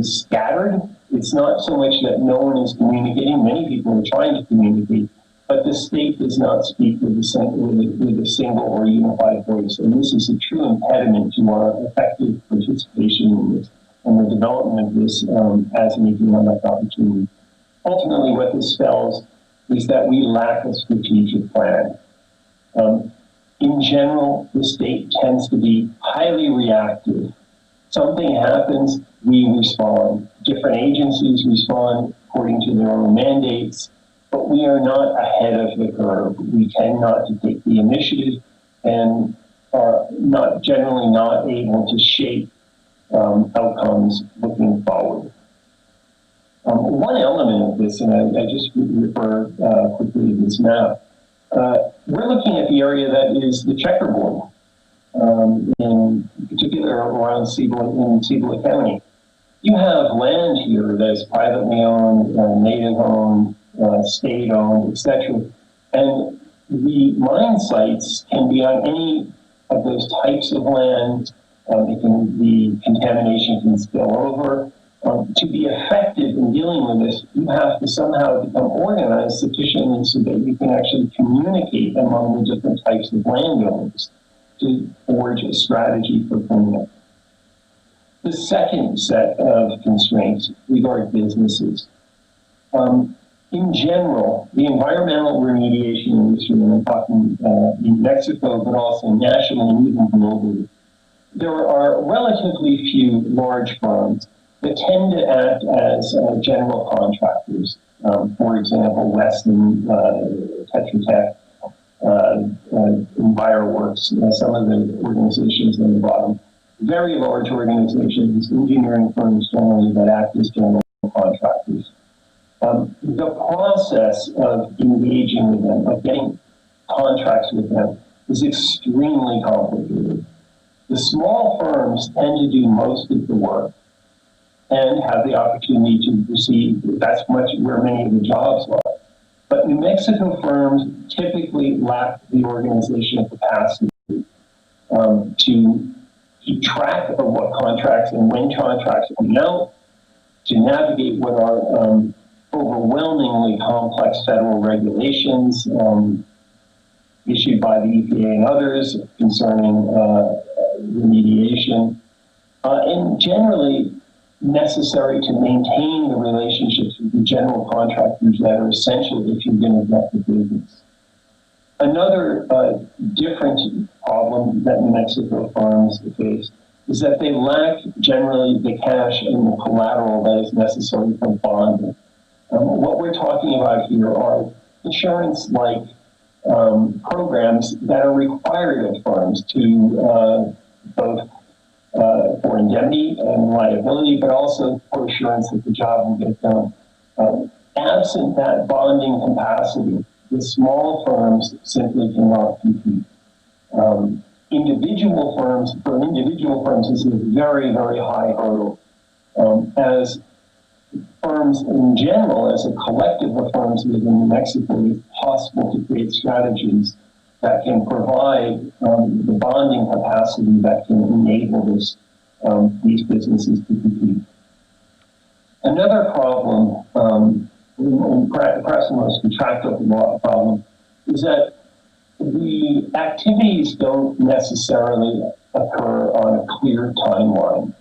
scattered. It's not so much that no one is communicating. Many people are trying to communicate, but the state does not speak with a single or unified voice. And this is a true impediment to our effective participation in this and the development of this as an economic opportunity. Ultimately, what this spells is that we lack a strategic plan. In general, the state tends to be highly reactive. Something happens, we respond. Different agencies respond according to their own mandates, but we are not ahead of the curve. We tend not to take the initiative and are generally not able to shape outcomes looking forward. One element of this, and I just refer quickly to this map, we're looking at the area that is the checkerboard, in particular around Cibola County. You have land here that is privately owned, native owned, state owned, etc. And the mine sites can be on any of those types of land. The contamination can spill over. To be effective in dealing with this, you have to somehow become organized sufficiently so that you can actually communicate among the different types of landowners. to forge a strategy for cleanup. The second set of constraints regard businesses. In general, the environmental remediation industry, and I'm talking in Mexico, but also nationally and even globally, there are relatively few large firms that tend to act as general contractors. For example, Weston, Tetra Tech, EnviroWorks, some of the organizations on the bottom. Very large organizations, engineering firms generally, that act as general contractors. The process of engaging with them, of getting contracts with them, is extremely complicated. The small firms tend to do most of the work and have the opportunity to receive, that's much where many of the jobs are. But New Mexico firms typically lack the organizational capacity to keep track of what contracts and when contracts are out, to navigate what are overwhelmingly complex federal regulations issued by the EPA and others concerning remediation, and generally necessary to maintain the relationships with the general contractors that are essential if you're going to get the business. Another different problem that New Mexico firms face is that they lack generally the cash and the collateral that is necessary for bonding. What we're talking about here are insurance-like programs that are required of firms to both for indemnity and liability, but also for assurance that the job will get done. Absent that bonding capacity, the small firms simply cannot compete. For individual firms, this is a very, very high hurdle. As firms in general, as a collective of firms within New Mexico, it's possible to create strategies that can provide the bonding capacity that can enable these businesses to compete. Another problem, and perhaps the most protracted problem, is that the activities don't necessarily occur on a clear timeline.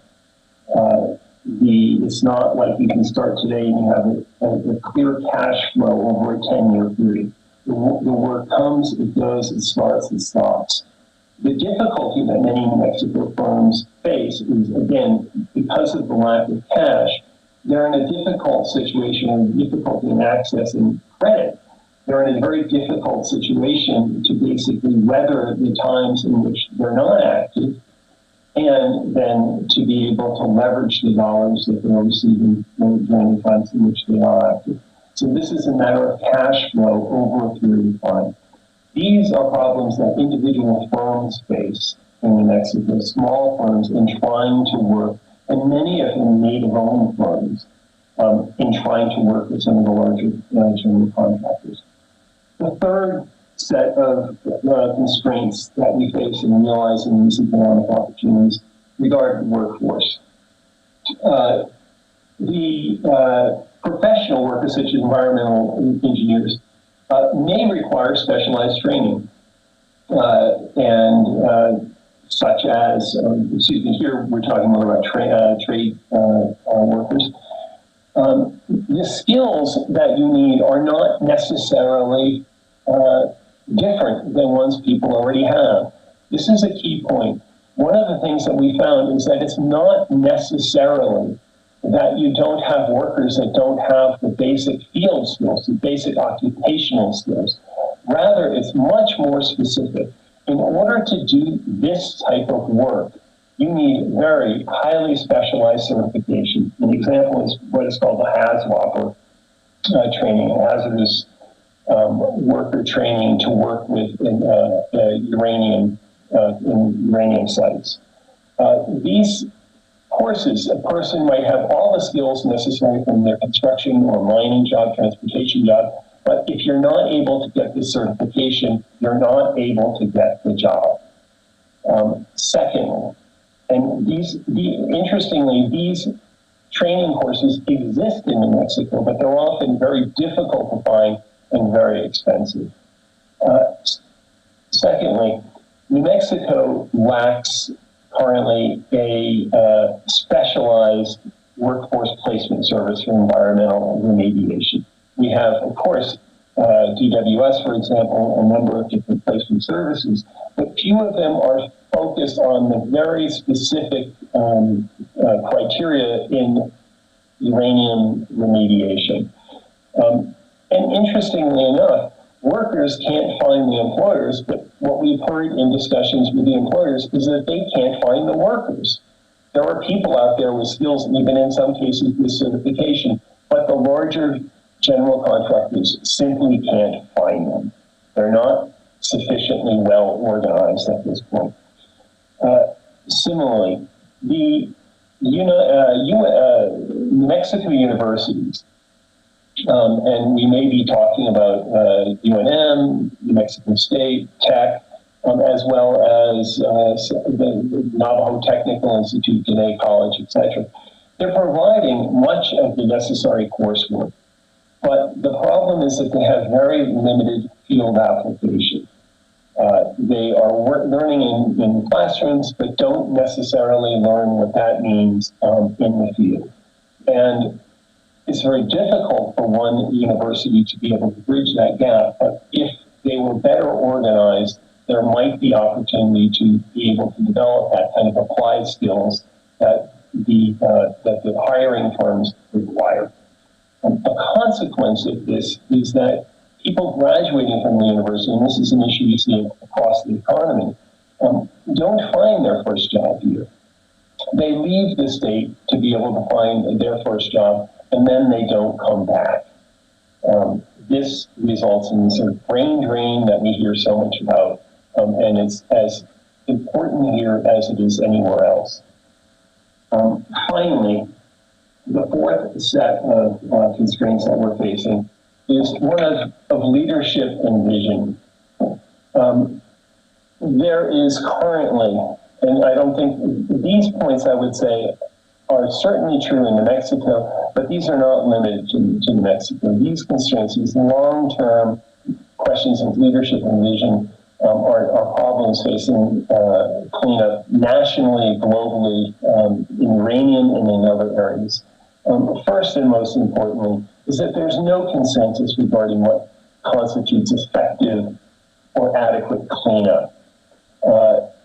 It's not like you can start today and you have a clear cash flow over a 10-year period. The work comes, it goes, it starts, it stops. The difficulty that many New Mexico firms face is, again, because of the lack of cash, they're in a difficult situation and difficulty in accessing credit. They're in a very difficult situation to basically weather the times in which they're not active, and then to be able to leverage the dollars that they're receiving during the times in which they are active. So this is a matter of cash flow over a period of time. These are problems that individual firms face in New Mexico, small firms in trying to work, and many of them native-owned firms, in trying to work with some of the larger general contractors. The third set of constraints that we face in realizing these economic opportunities regard the workforce. Professional workers, such as environmental engineers, may require specialized training, such as, here we're talking more about trade workers. The skills that you need are not necessarily different than ones people already have. This is a key point. One of the things that we found is that it's not necessarily that you don't have workers that don't have the basic field skills, the basic occupational skills. Rather, it's much more specific. In order to do this type of work, you need very highly specialized certification. An example is what is called the HAZWOP, training, hazardous worker training to work with uranium in uranium sites. These courses, a person might have all the skills necessary from their construction or mining job, transportation job, but if you're not able to get this certification, you're not able to get the job. Second, and interestingly, these training courses exist in New Mexico, but they're often very difficult to find and very expensive. Secondly, New Mexico lacks currently a specialized workforce placement service for environmental remediation. We have, of course, DWS, for example, a number of different placement services, but few of them are focused on the very specific criteria in uranium remediation. And interestingly enough, workers can't find the employers, but what we've heard in discussions with the employers is that they can't find the workers. There are people out there with skills, even in some cases with certification, but the larger general contractors simply can't find them. They're not sufficiently well organized at this point. Similarly, the New Mexico universities, and we may be talking about UNM, New Mexico State, Tech, as well as the Navajo Technical Institute, Diné College, etc. They're providing much of the necessary coursework, but the problem is that they have very limited field application. They are learning in classrooms, but don't necessarily learn what that means in the field. And it's very difficult for one university to be able to bridge that gap, but if they were better organized, there might be opportunity to be able to develop that kind of applied skills that the hiring firms require. A consequence of this is that people graduating from the university, and this is an issue you see across the economy, don't find their first job here. They leave the state to be able to find their first job, and then they don't come back. This results in this sort of brain drain that we hear so much about, and it's as important here as it is anywhere else. Finally, the fourth set of constraints that we're facing is one of leadership and vision. There is currently, and I don't think these points I would say are certainly true in New Mexico, but these are not limited to New Mexico. These constraints, these long-term questions of leadership and vision are problems facing cleanup nationally, globally, in uranium and in other areas. First and most importantly is that there's no consensus regarding what constitutes effective or adequate cleanup.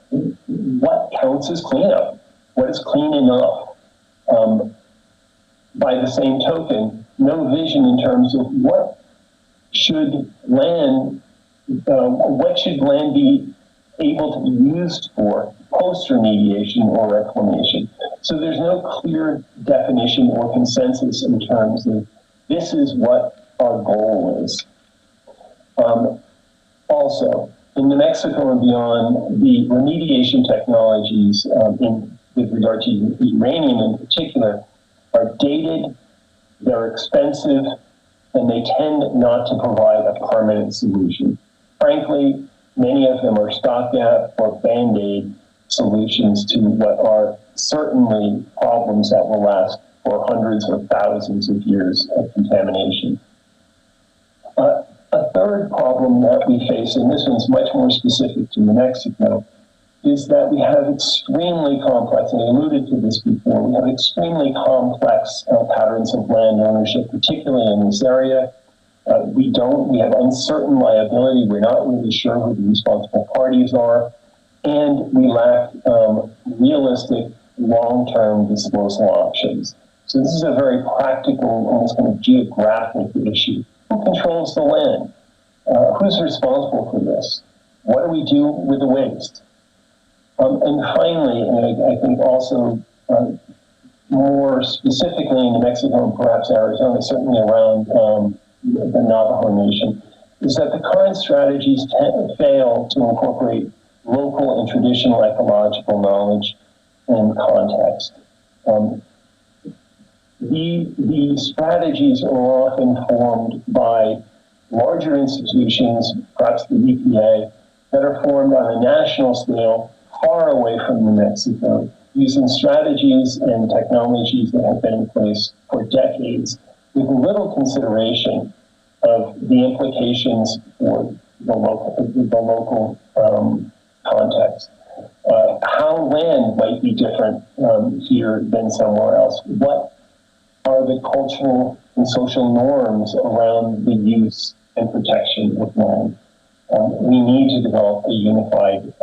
What counts as cleanup? What is clean enough? By the same token, no vision in terms of what should land be able to be used for post-remediation or reclamation. So there's no clear definition or consensus in terms of this is what our goal is. Also, in New Mexico and beyond, the remediation technologies with regard to uranium in particular are dated, they're expensive, and they tend not to provide a permanent solution. Frankly, many of them are stopgap or Band-Aid solutions to what are certainly problems that will last for hundreds or thousands of years of contamination. A third problem that we face, and this one's much more specific to New Mexico, is that we have extremely complex, and I alluded to this before, we have extremely complex patterns of land ownership, particularly in this area. We have uncertain liability. We're not really sure who the responsible parties are. And we lack realistic long-term disposal options. So this is a very practical, almost kind of geographic issue. Who controls the land? Who's responsible for this? What do we do with the waste? And finally, and I think also more specifically in New Mexico and perhaps Arizona, certainly around the Navajo Nation, is that the current strategies fail to incorporate local and traditional ecological knowledge and context. The strategies are often formed by larger institutions, perhaps the EPA, that are formed on a national scale far away from New Mexico, using strategies and technologies that have been in place for decades with little consideration of the implications for the local context. How land might be different here than somewhere else. What are the cultural and social norms around the use and protection of land? We need to develop a unified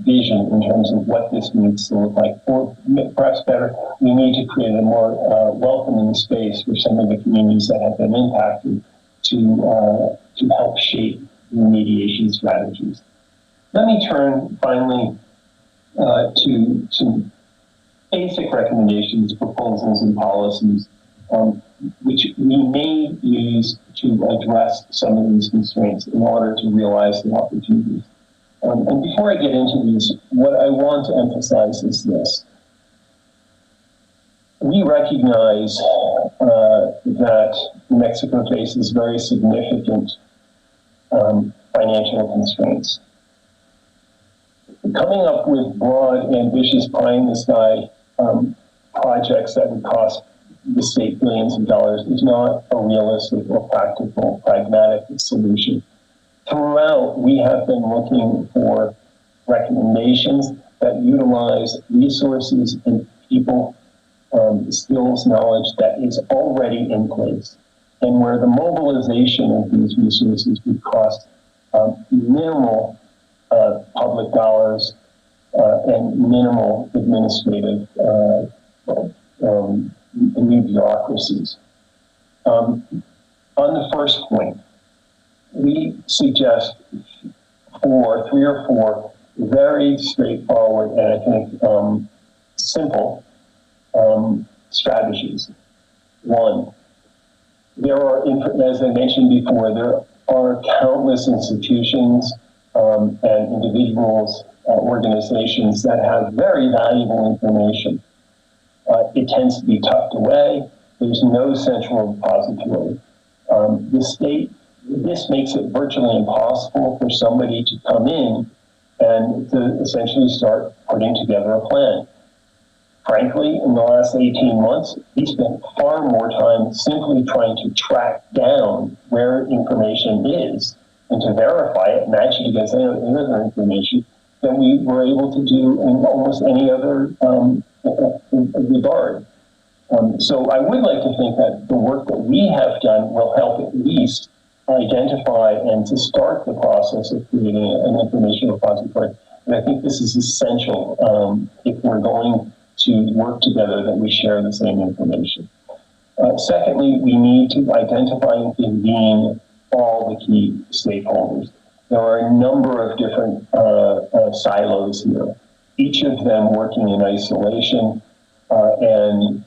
vision in terms of what this needs to look like. Or perhaps better, we need to create a more welcoming space for some of the communities that have been impacted to help shape remediation strategies. Let me turn finally to some basic recommendations, proposals, and policies which we may use to address some of these constraints in order to realize the opportunities. And before I get into these, what I want to emphasize is this. We recognize that New Mexico faces very significant financial constraints. Coming up with broad, ambitious, pie-in-the-sky projects that would cost the state billions of dollars is not a realistic or practical, pragmatic solution. Throughout, we have been looking for recommendations that utilize resources and people, skills, knowledge that is already in place, and where the mobilization of these resources would cost minimal public dollars and minimal administrative new bureaucracies. On the first point, we suggest three or four very straightforward and I think simple strategies. One, there are, as I mentioned before, there are countless institutions and individuals, organizations that have very valuable information. It tends to be tucked away. There's no central repository. This makes it virtually impossible for somebody to come in and to essentially start putting together a plan. Frankly, in the last 18 months, we spent far more time simply trying to track down where information is and to verify it, match it against any other information than we were able to do in almost any other regard. So I would like to think that the work that we have done will help at least identify and to start the process of creating an information repository. And I think this is essential if we're going to work together that we share the same information. Secondly, we need to identify and convene all the key stakeholders. There are a number of different silos here, each of them working in isolation, and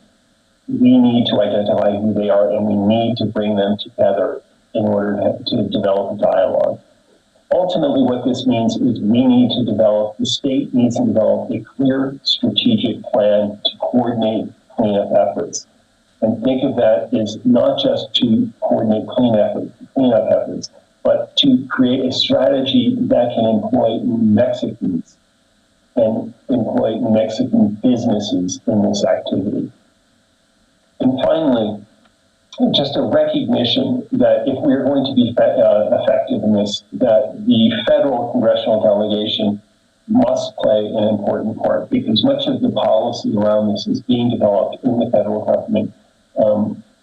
we need to identify who they are, and we need to bring them together in order to develop a dialogue. Ultimately, what this means is the state needs to develop a clear strategic plan to coordinate cleanup efforts. And think of that as not just to coordinate cleanup efforts, but to create a strategy that can employ Mexicans and employ Mexican businesses in this activity. And finally, just a recognition that if we're going to be effective in this, that the federal congressional delegation must play an important part, because much of the policy around this is being developed in the federal government.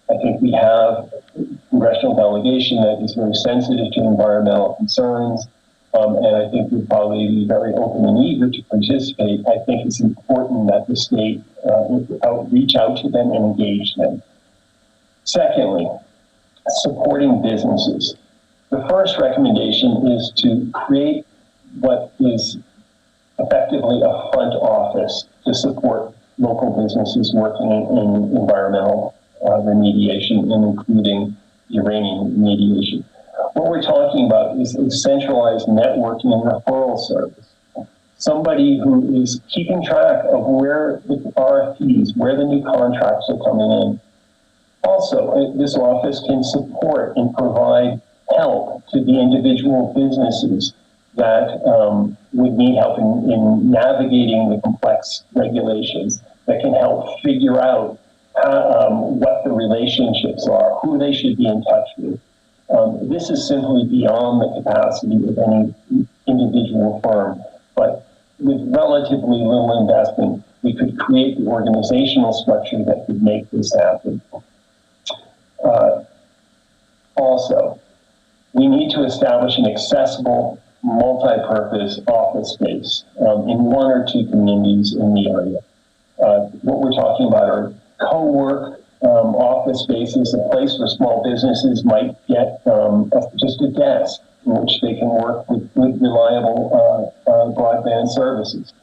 I think we have a congressional delegation that is very sensitive to environmental concerns, and I think would probably be very open and eager to participate. I think it's important that the state reach out to them and engage them. Secondly, supporting businesses. The first recommendation is to create what is effectively a front office to support local businesses working in environmental remediation and including uranium remediation. What we're talking about is a centralized networking and referral service. Somebody who is keeping track of where the RFPs, where the new contracts are coming in. Also, this office can support and provide help to the individual businesses that would need help in navigating the complex regulations, that can help figure out what the relationships are, who they should be in touch with. This is simply beyond the capacity of any individual firm, but with relatively little investment, we could create the organizational structure that could make this happen. Also, we need to establish an accessible, multi-purpose office space in one or two communities in the area. What we're talking about are co-work office spaces, a place where small businesses might get just a desk in which they can work with reliable broadband services.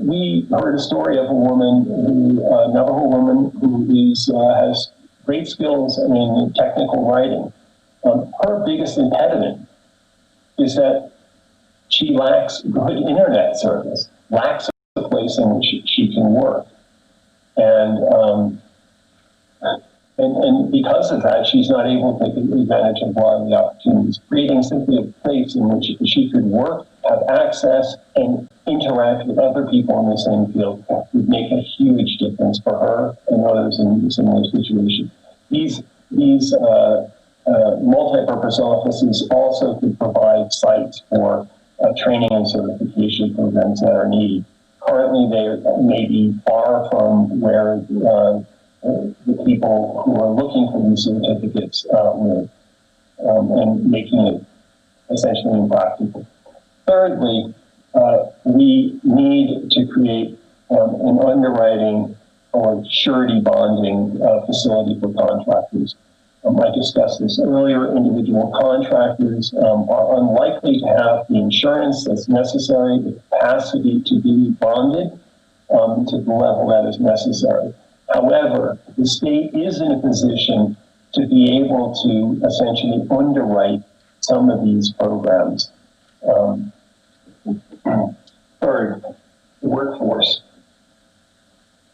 We heard a story of a woman, a Navajo woman, who has great skills in technical writing. Her biggest impediment is that she lacks good internet service, lacks a place in which she can work. And because of that, she's not able to take advantage of a lot of the opportunities. Creating simply a place in which she could work, have access, and interact with other people in the same field would make a huge difference for her and others in similar situations. These multi-purpose offices also could provide sites for training and certification programs that are needed. Currently, they may be far from where the people who are looking for these certificates live, and making it essentially impractical. Thirdly, we need to create an underwriting or surety bonding facility for contractors. I discussed this earlier. Individual contractors are unlikely to have the insurance that's necessary, the capacity to be bonded to the level that is necessary. However, the state is in a position to be able to essentially underwrite some of these programs. Third, the workforce.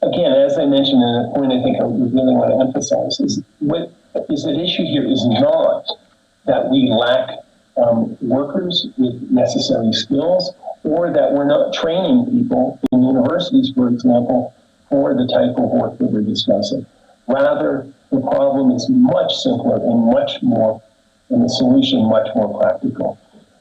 Again, as I mentioned, and a point I think I really want to emphasize is what is at issue here is not that we lack workers with necessary skills, or that we're not training people in universities, for example, for the type of work that we're discussing. Rather, the problem is much simpler and the solution much more practical.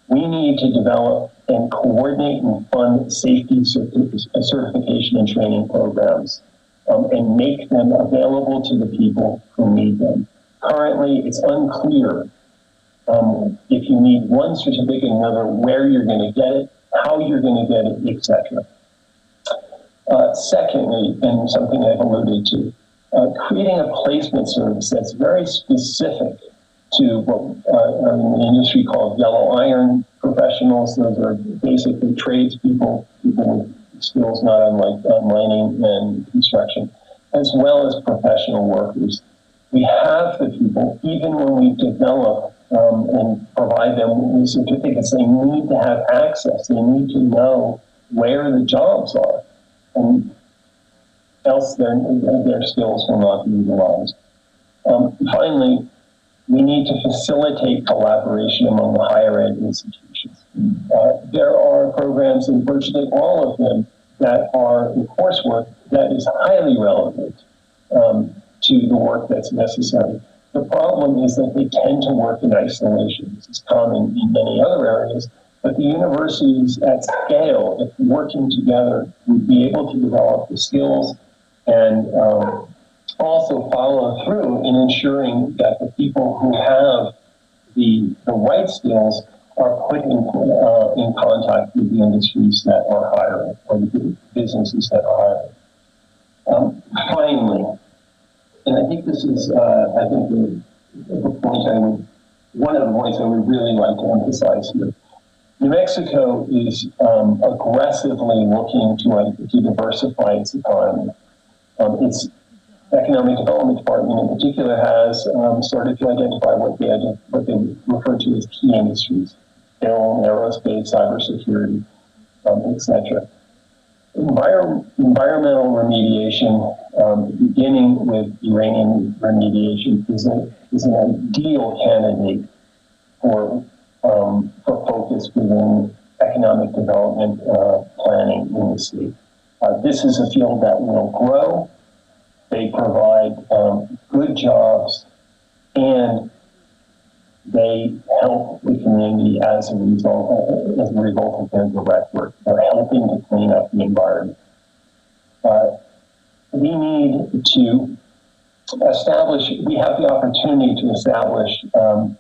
We need to develop and coordinate and fund safety certification and training programs and make them available to the people who need them. Currently, it's unclear if you need one certificate or another, where you're going to get it, how you're going to get it, etc. Secondly, and something I've alluded to, creating a placement service that's very specific to what in the industry called yellow iron professionals. Those are basically tradespeople, people with skills not unlike mining and construction, as well as professional workers. We have the people, even when we develop and provide them with certificates, they need to have access. They need to know where the jobs are, and else their skills will not be utilized. Finally, we need to facilitate collaboration among the higher ed institutions. There are programs in virtually all of them that are in coursework that is highly relevant to the work that's necessary. The problem is that they tend to work in isolation. This is common in many other areas, but the universities at scale, if working together, would be able to develop the skills and also follow through in ensuring that the people who have the right skills are put in contact with the industries that are hiring or the businesses that are hiring. Finally, and I think this is, one of the points I would really like to emphasize here. New Mexico is aggressively looking to diversify its economy. Its Economic Development Department in particular has started to identify what they refer to as key industries: film, aerospace, cybersecurity, etc. Environmental remediation, beginning with uranium remediation, is an ideal candidate for focus within economic development planning in the state. This is a field that will grow. They provide good jobs, and they help the community as a result of their direct work. They're helping to clean up the environment. We need to we have the opportunity to establish an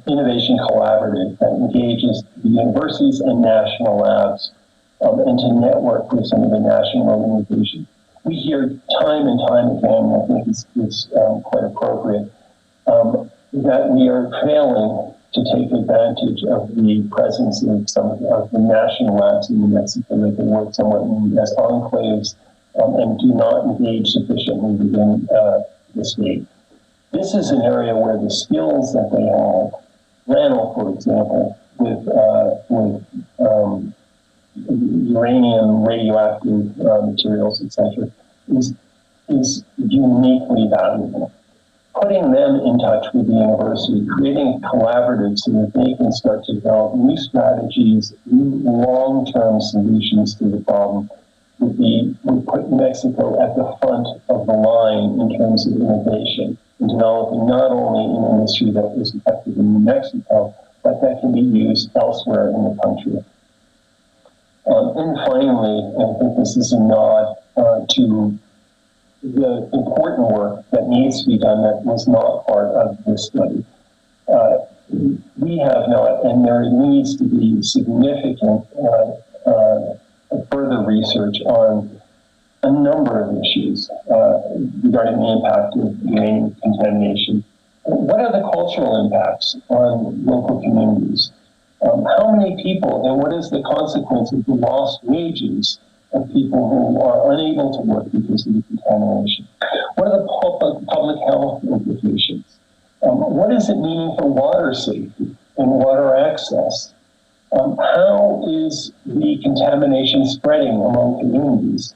innovation collaborative that engages the universities and national labs and to network with some of the national organizations. We hear time and time again, I think it's quite appropriate, that we are failing to take advantage of the presence of some of the national labs in New Mexico, that they work somewhat as enclaves and do not engage sufficiently within the state. This is an area where the skills that they have, Randall, for example, with uranium, radioactive materials, etc., is uniquely valuable. Putting them in touch with the university, creating a collaborative so that they can start to develop new strategies, new long-term solutions to the problem would put Mexico at the front of the line in terms of innovation and developing not only an industry that is effective in New Mexico, but that can be used elsewhere in the country. And finally, I think this is a nod to the important work that needs to be done that was not part of this study. We have not, and there needs to be significant further research on a number of issues regarding the impact of uranium contamination. What are the cultural impacts on local communities? How many people, and what is the consequence of the lost wages of people who are unable to work because of the contamination? What are the public health implications? What does it mean for water safety and water access? How is the contamination spreading among communities?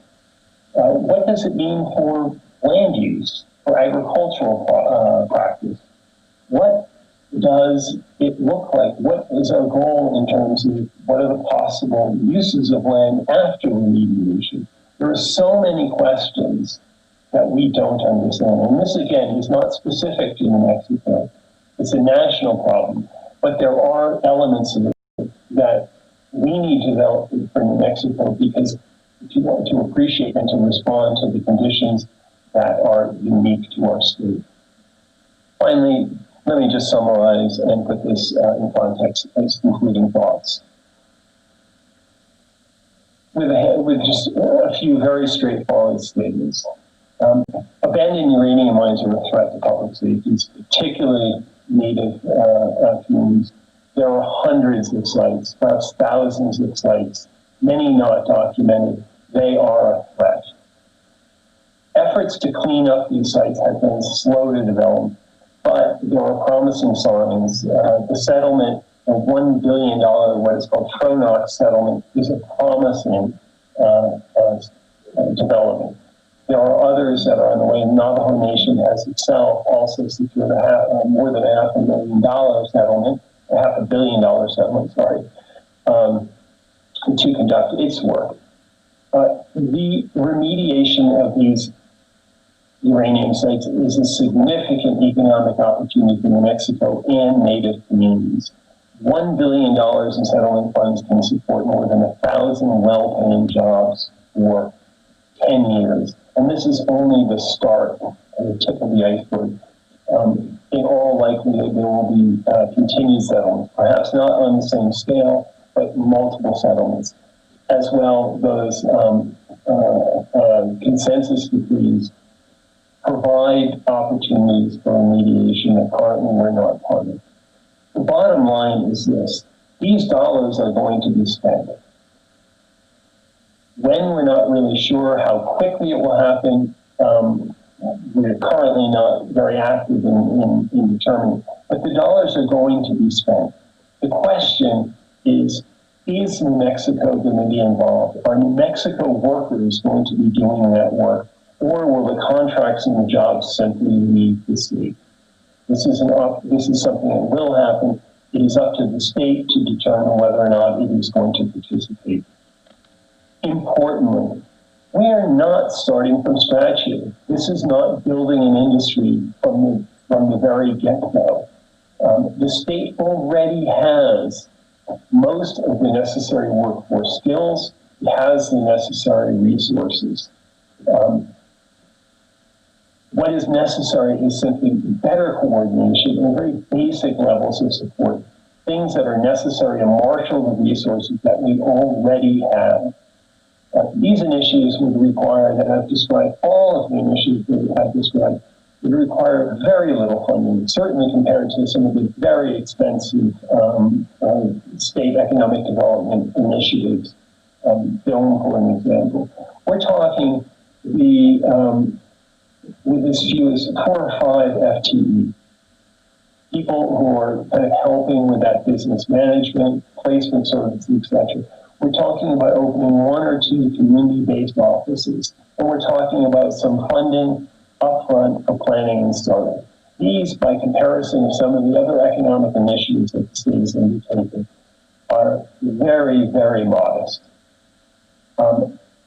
What does it mean for land use, for agricultural practice? What does it look like? What is our goal in terms of what are the possible uses of land after remediation? There are so many questions that we don't understand. And this, again, is not specific to New Mexico. It's a national problem. But there are elements of it that we need to develop for New Mexico because to appreciate and to respond to the conditions that are unique to our state. Finally, let me just summarize and put this in context as concluding thoughts. With just a few very straightforward statements. Abandoned uranium mines are a threat to public safety, particularly native communities. There are hundreds of sites, perhaps thousands of sites, many not documented. They are a threat. Efforts to clean up these sites have been slow to develop, but there are promising signs. The settlement of $1 billion, what is called Tronox settlement, is a promising development. There are others that are on the way. Navajo Nation has itself also secured more than $500,000 settlement, $500 million settlement, to conduct its work. The remediation of these uranium sites is a significant economic opportunity for New Mexico and native communities. $1 billion in settlement funds can support more than 1,000 well-paying jobs for 10 years. And this is only the start, the tip of the iceberg. In all likelihood, there will be continued settlements, perhaps not on the same scale, but multiple settlements. As well, those consensus decrees provide opportunities for remediation that currently we're not part of. The bottom line is this: these dollars are going to be spent. When we're not really sure how quickly it will happen, we're currently not very active in determining, but the dollars are going to be spent. The question is New Mexico going to be involved? Are New Mexico workers going to be doing that work? Or will the contracts and the jobs simply leave the state? This is something that will happen. It is up to the state to determine whether or not it is going to participate. Importantly, we are not starting from scratch here. This is not building an industry from the very get-go. The state already has most of the necessary workforce skills, it has the necessary resources. What is necessary is simply better coordination and very basic levels of support, things that are necessary to marshal the resources that we already have. These initiatives would require, that I've described, all of the initiatives that I've described, would require very little funding, certainly compared to some of the very expensive state economic development initiatives. Film, for an example. We're talking with as few as 4 or 5 FTE. People who are kind of helping with that business management, placement services, etc. We're talking about opening 1 or 2 community-based offices, and we're talking about some funding upfront for planning and startup. These, by comparison to some of the other economic initiatives that the state has undertaken, are very, very modest.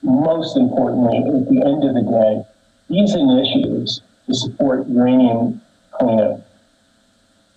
Most importantly, at the end of the day, these initiatives to support uranium cleanup,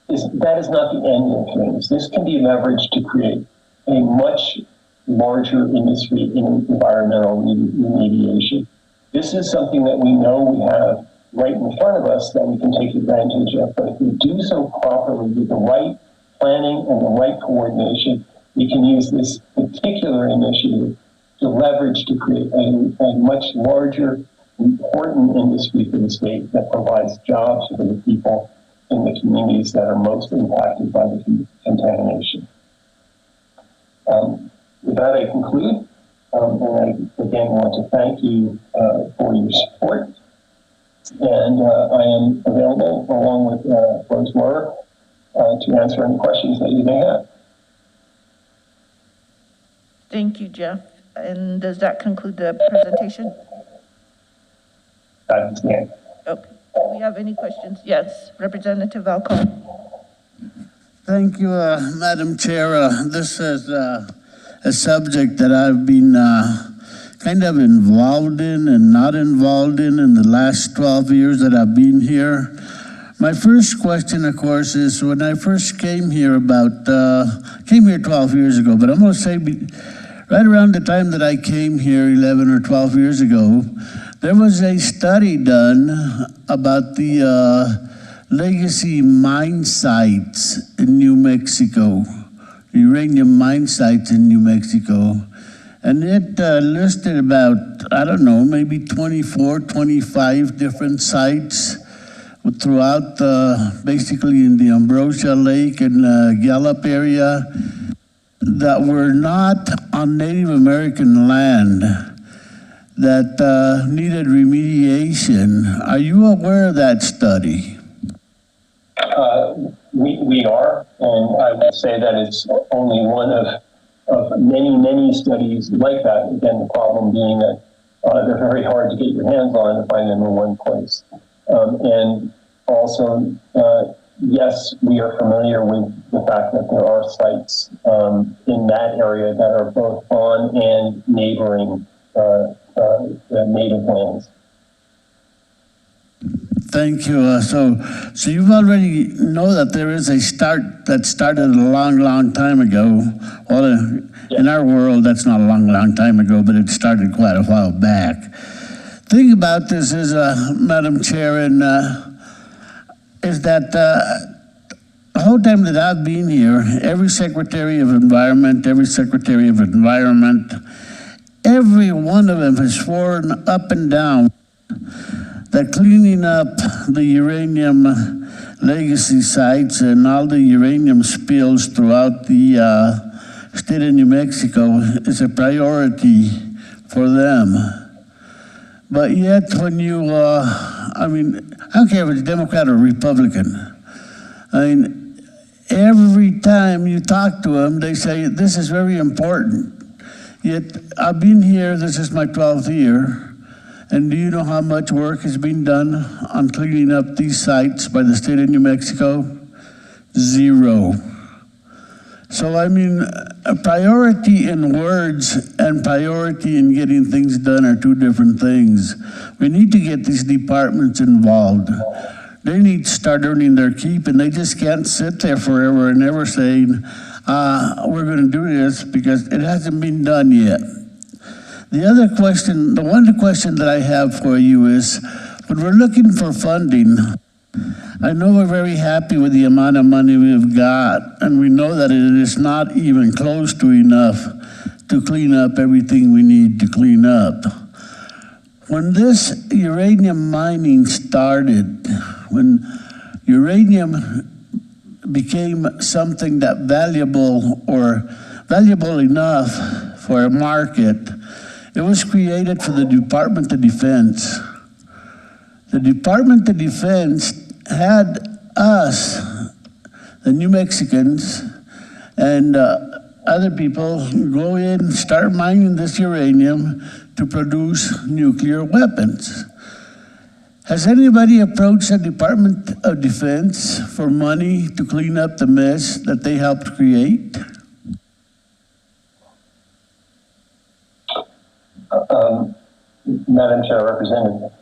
that is not the end of things. This can be leveraged to create a much larger industry in environmental remediation. This is something that we know we have right in front of us that we can take advantage of, but if we do so properly with the right planning and the right coordination, we can use this particular initiative to leverage to create a much larger, important industry for the state that provides jobs for the people in the communities that are most impacted by the contamination. With that, I conclude. And I again want to thank you for your support. And I am available along with Rose Moore to answer any questions that you may have. Thank you, Jeff. And does that conclude the presentation? Yeah. Okay. Do we have any questions? Yes, Representative Alcon. Thank you, Madam Chair. This is a subject that I've been kind of involved in and not involved in the last 12 years that I've been here. My first question, of course, is when I first came here came here 12 years ago, but I'm going to say right around the time that I came here 11 or 12 years ago, there was a study done about the legacy mine sites in New Mexico, uranium mine sites in New Mexico. And it listed about, I don't know, maybe 24, 25 different sites throughout basically in the Ambrosia Lake and Gallup area that were not on Native American land that needed remediation. Are you aware of that study? We are, and I would say that it's only one of many, many studies like that. Again, the problem being that they're very hard to get your hands on and find them in one place. And also, yes, we are familiar with the fact that there are sites in that area that are both on and neighboring native lands. Thank you. So you've already know that there is a start that started a long, long time ago. Well, in our world, that's not a long, long time ago, but it started quite a while back. Thing about this is, Madam Chair, and is that the whole time that I've been here, every Secretary of Environment, every one of them has sworn up and down that cleaning up the uranium legacy sites and all the uranium spills throughout the state of New Mexico is a priority for them. But yet when you, I don't care if it's Democrat or Republican, every time you talk to them, they say, this is very important. Yet I've been here, this is my 12th year, and do you know how much work has been done on cleaning up these sites by the state of New Mexico? Zero. So a priority in words and priority in getting things done are two different things. We need to get these departments involved. they need to start earning their keep, and they just can't sit there forever and ever saying, we're going to do this, because it hasn't been done yet. The other question, the one question that I have for you is, when we're looking for funding, I know we're very happy with the amount of money we've got, and we know that it is not even close to enough to clean up everything we need to clean up. When this uranium mining started, when uranium became something that valuable or valuable enough for a market, it was created for the Department of Defense. The Department of Defense had us, the New Mexicans, and other people go in and start mining this uranium to produce nuclear weapons. Has anybody approached the Department of Defense for money to clean up the mess that they helped create? Madam Chair, Representative,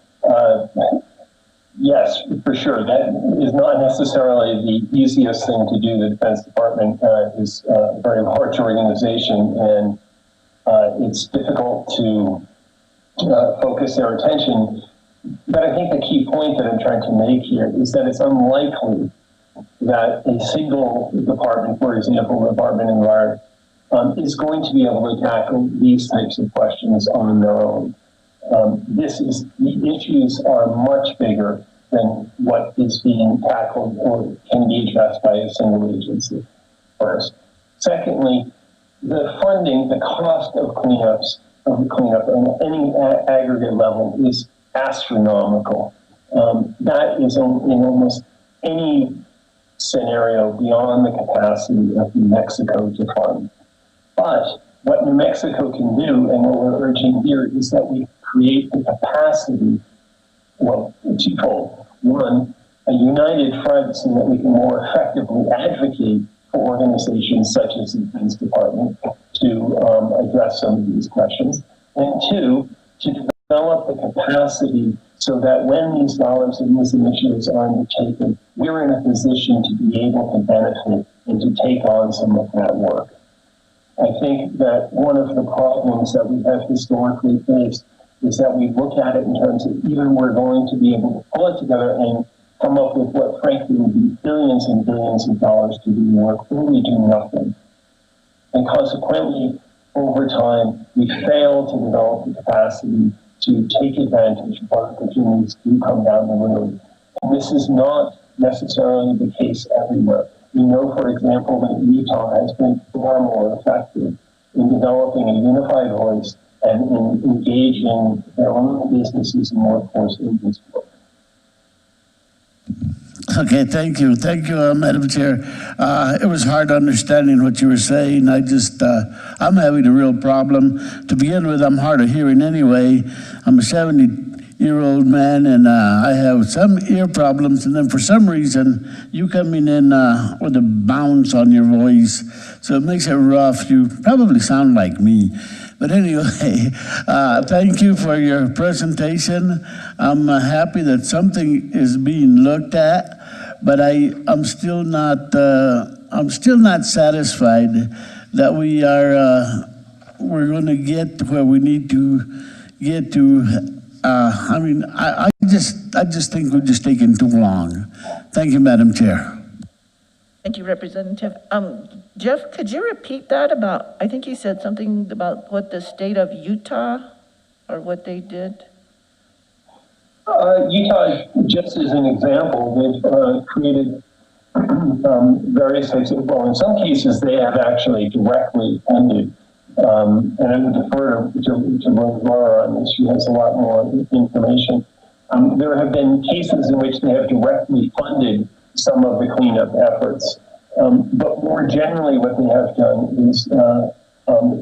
yes, for sure. That is not necessarily the easiest thing to do. The Defense Department is a very large organization, and it's difficult to focus their attention. But I think the key point that I'm trying to make here is that it's unlikely that a single department, for example, the Department of Environment, is going to be able to tackle these types of questions on their own. The issues are much bigger than what is being tackled or can be addressed by a single agency, first. Secondly, the funding, the cost of cleanup on any aggregate level is astronomical. That is in almost any scenario beyond the capacity of New Mexico to fund. But what New Mexico can do, and what we're urging here, is that we create the capacity, well, twofold. One, a united front so that we can more effectively advocate for organizations such as the Defense Department to address some of these questions. And two, to develop the capacity so that when these dollars and these initiatives are undertaken, we're in a position to be able to benefit and to take on some of that work. I think that one of the problems that we have historically faced is that we look at it in terms of either we're going to be able to pull it together and come up with what frankly would be billions and billions of dollars to do the work, or we do nothing. And consequently, over time, we fail to develop the capacity to take advantage of what opportunities do come down the road. And this is not necessarily the case everywhere. We know, for example, that Utah has been far more effective in developing a unified voice and in engaging their own businesses and workforce in this work. Okay, thank you. Thank you, Madam Chair. It was hard understanding what you were saying. I'm having a real problem. To begin with, I'm hard of hearing anyway. I'm a 70-year-old man, and I have some ear problems, and then for some reason, you coming in with a bounce on your voice, so it makes it rough. You probably sound like me. But anyway, thank you for your presentation. I'm happy that something is being looked at, but I'm still not satisfied that we're going to get where we need to get to. I just think we're just taking too long. Thank you, Madam Chair. Thank you, Representative. Jeff, could you repeat that about, I think you said something about what the state of Utah, or what they did? Utah, just as an example, they've created various types of, well, in some cases, they have actually directly funded, and I would defer to Laura on this. She has a lot more information. There have been cases in which they have directly funded some of the cleanup efforts. But more generally, what they have done is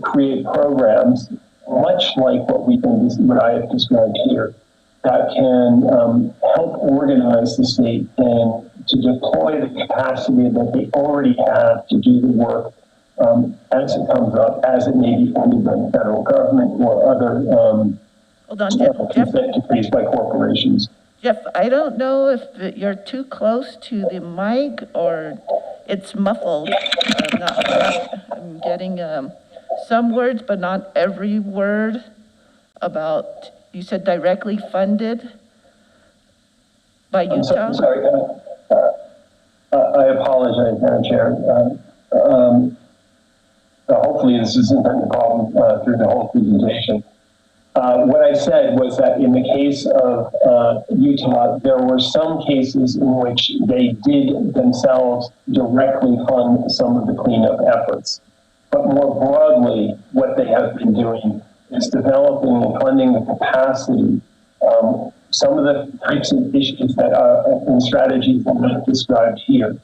create programs, much like what I have described here, that can help organize the state and to deploy the capacity that they already have to do the work as it comes up, as it may be funded by the federal government or other Hold on, Jeff. consent decrees by corporations. Jeff, I don't know if you're too close to the mic or it's muffled. I'm getting some words, but not every word about, you said directly funded by Utah? I'm sorry. I apologize, Madam Chair. Hopefully this isn't a problem through the whole presentation. What I said was that in the case of Utah, there were some cases in which they did themselves directly fund some of the cleanup efforts. But more broadly, what they have been doing is developing and funding the capacity. Some of the types of issues that are in strategies that I've described here,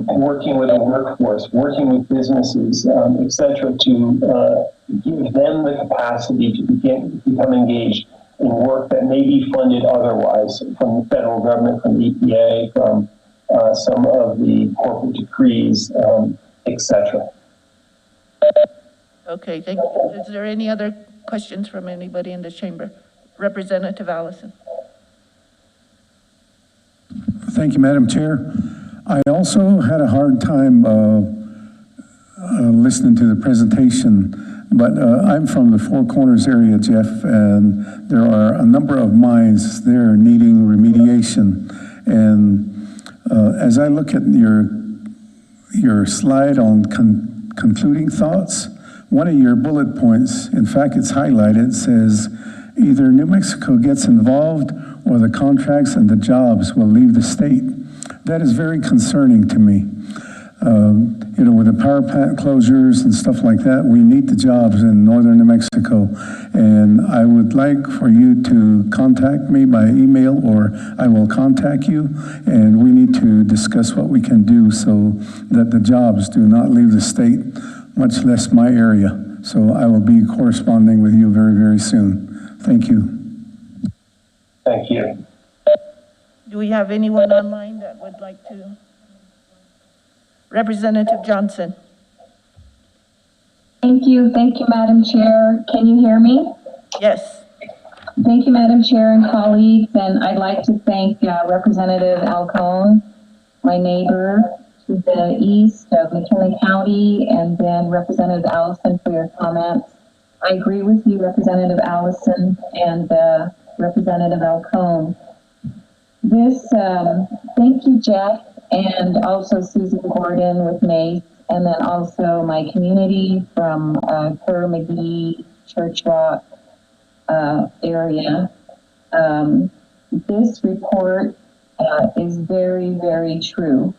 working with the workforce, working with businesses, et cetera, to give them the capacity to become engaged in work that may be funded otherwise from the federal government, from the EPA, from some of the corporate decrees, et cetera. Okay, thank you. Is there any other questions from anybody in the chamber? Representative Allison. Thank you, Madam Chair. I also had a hard time listening to the presentation, but I'm from the Four Corners area, Jeff, and there are a number of mines there needing remediation. And as I look at your slide on concluding thoughts, one of your bullet points, in fact, it's highlighted, says either New Mexico gets involved or the contracts and the jobs will leave the state. That is very concerning to me. You know, with the power plant closures and stuff like that, we need the jobs in northern New Mexico. And I would like for you to contact me by email, or I will contact you, and we need to discuss what we can do so that the jobs do not leave the state, much less my area. So I will be corresponding with you very, very soon. Thank you. Thank you. Do we have anyone online that would like to? Representative Johnson. Thank you, Madam Chair. Can you hear me? Yes. Thank you, Madam Chair and colleagues, and I'd like to thank Representative Alcone, my neighbor to the east of McKinley County, and then Representative Allison for your comments. I agree with you, Representative Allison and Representative Alcone. Thank you, Jeff, and also Susan Gordon with MACE, and then also my community from Kerr, McGee, Church Rock area. This report is very, very true.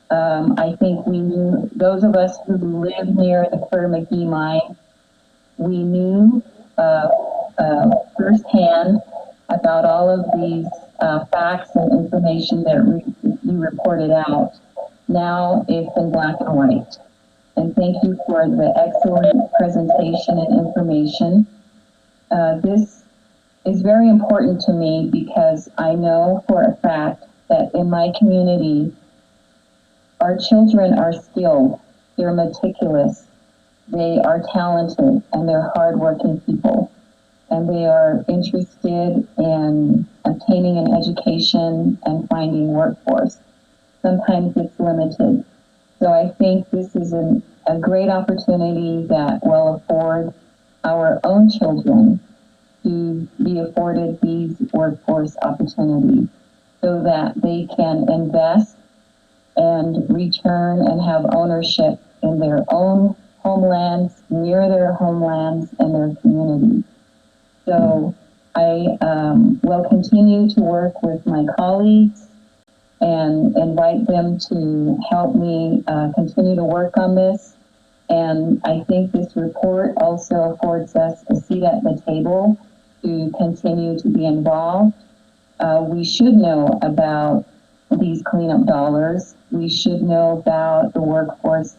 I think those of us who live near the Kerr, McGee mine, we knew firsthand about all of these facts and information that you reported out. Now it's in black and white. And thank you for the excellent presentation and information. This is very important to me because I know for a fact that in my community, our children are skilled, they're meticulous, they are talented, and they're hardworking people. And they are interested in obtaining an education and finding workforce. Sometimes it's limited. So I think this is a great opportunity that will afford our own children to be afforded these workforce opportunities so that they can invest and return and have ownership in their own homelands, near their homelands and their communities. So I will continue to work with my colleagues and invite them to help me continue to work on this. And I think this report also affords us a seat at the table to continue to be involved. We should know about these cleanup dollars. We should know about the workforce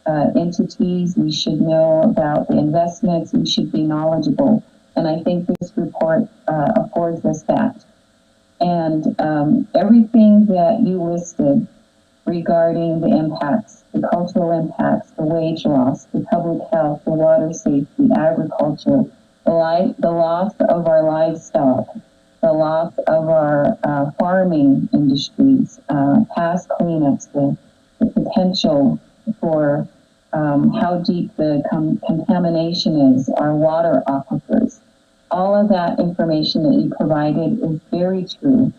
entities. We should know about the investments. We should be knowledgeable. And I think this report affords us that. And everything that you listed regarding the impacts, the cultural impacts, the wage loss, the public health, the water safety, agriculture, the loss of our livestock, the loss of our farming industries, past cleanups, the potential for how deep the contamination is, our water aquifers. All of that information that you provided is very true.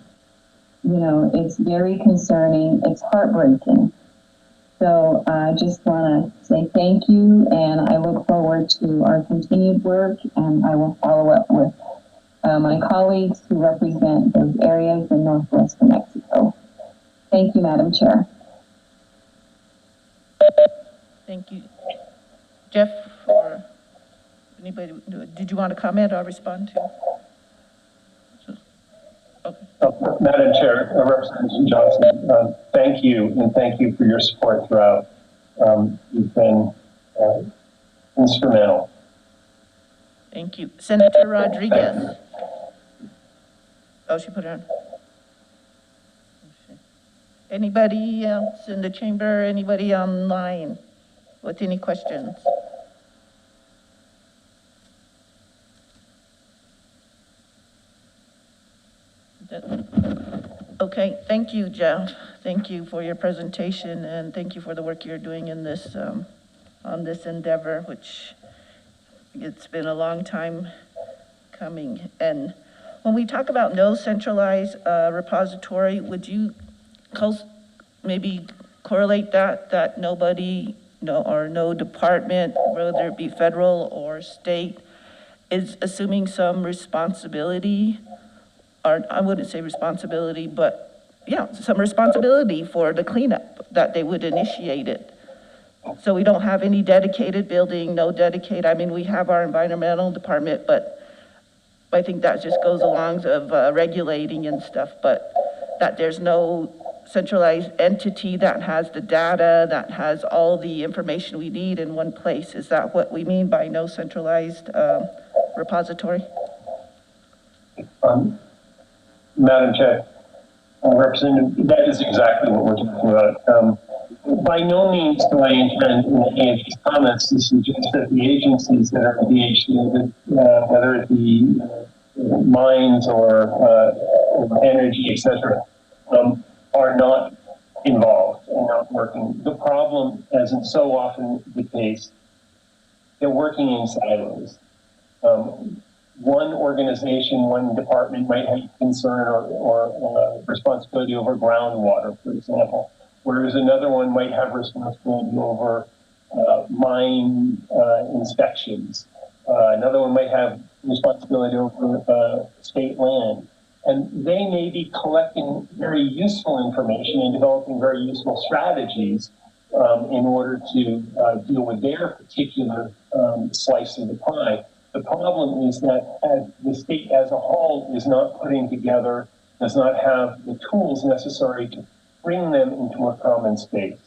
You know, it's very concerning. It's heartbreaking. So I just want to say thank you, and I look forward to our continued work, and I will follow up with my colleagues who represent those areas in Northwest New Mexico. Thank you, Madam Chair. Thank you. Jeff, or anybody, did you want to comment or respond to? Okay. Madam Chair, Representative Johnson, thank you, and thank you for your support throughout. You've been instrumental. Thank you. Senator Rodriguez. Oh, she put her on. Anybody else in the chamber? Anybody online with any questions? Okay, thank you, Jeff. Thank you for your presentation, and thank you for the work you're doing in this on this endeavor, which it's been a long time coming. And when we talk about no centralized repository, would you maybe correlate that nobody, no department, whether it be federal or state, is assuming some responsibility, or I wouldn't say responsibility, but yeah, some responsibility for the cleanup, that they would initiate it? So we don't have any dedicated building, no dedicated, I mean, we have our environmental department, but I think that just goes along of regulating and stuff, but that there's no centralized entity that has the data, that has all the information we need in one place. Is that what we mean by no centralized repository? Madam Chair, Representative, that is exactly what we're talking about. By no means do I intend in any of these comments to suggest that the agencies that are engaged in it, whether it be mines or energy, etc., are not involved and not working. The problem, as is so often the case, they're working in silos. One organization, one department might have concern or responsibility over groundwater, for example, whereas another one might have responsibility over mine inspections. Another one might have responsibility over state land. And they may be collecting very useful information and developing very useful strategies in order to deal with their particular slice of the pie. The problem is that the state as a whole is not putting together, does not have the tools necessary to bring them into a common space.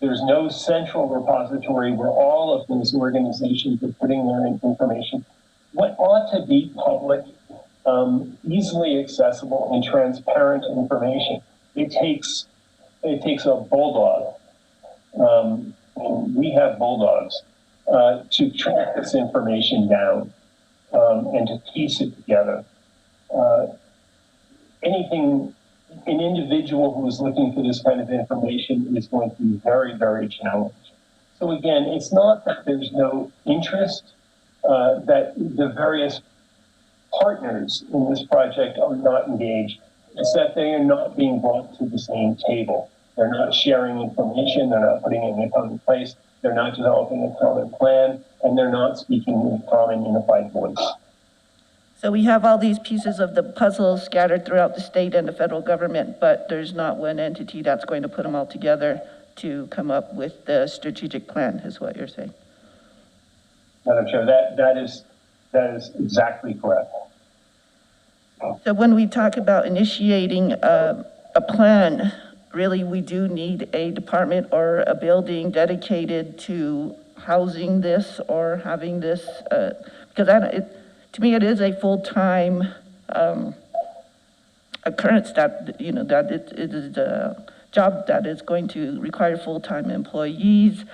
There's no central repository where all of those organizations are putting their information. What ought to be public, easily accessible and transparent information. It takes a bulldog. We have bulldogs to track this information down and to piece it together. An individual who is looking for this kind of information is going to be very, very challenged. So again, it's not that there's no interest, that the various partners in this project are not engaged. It's that they are not being brought to the same table. They're not sharing information, they're not putting it in a common place, they're not developing a common plan, and they're not speaking in a common unified voice. So we have all these pieces of the puzzle scattered throughout the state and the federal government, but there's not one entity that's going to put them all together to come up with the strategic plan, is what you're saying? Madam Chair, that is exactly correct. So when we talk about initiating a plan, really we do need a department or a building dedicated to housing this or having this, because to me it is a full-time occurrence that, that it is a job that is going to require full-time employees.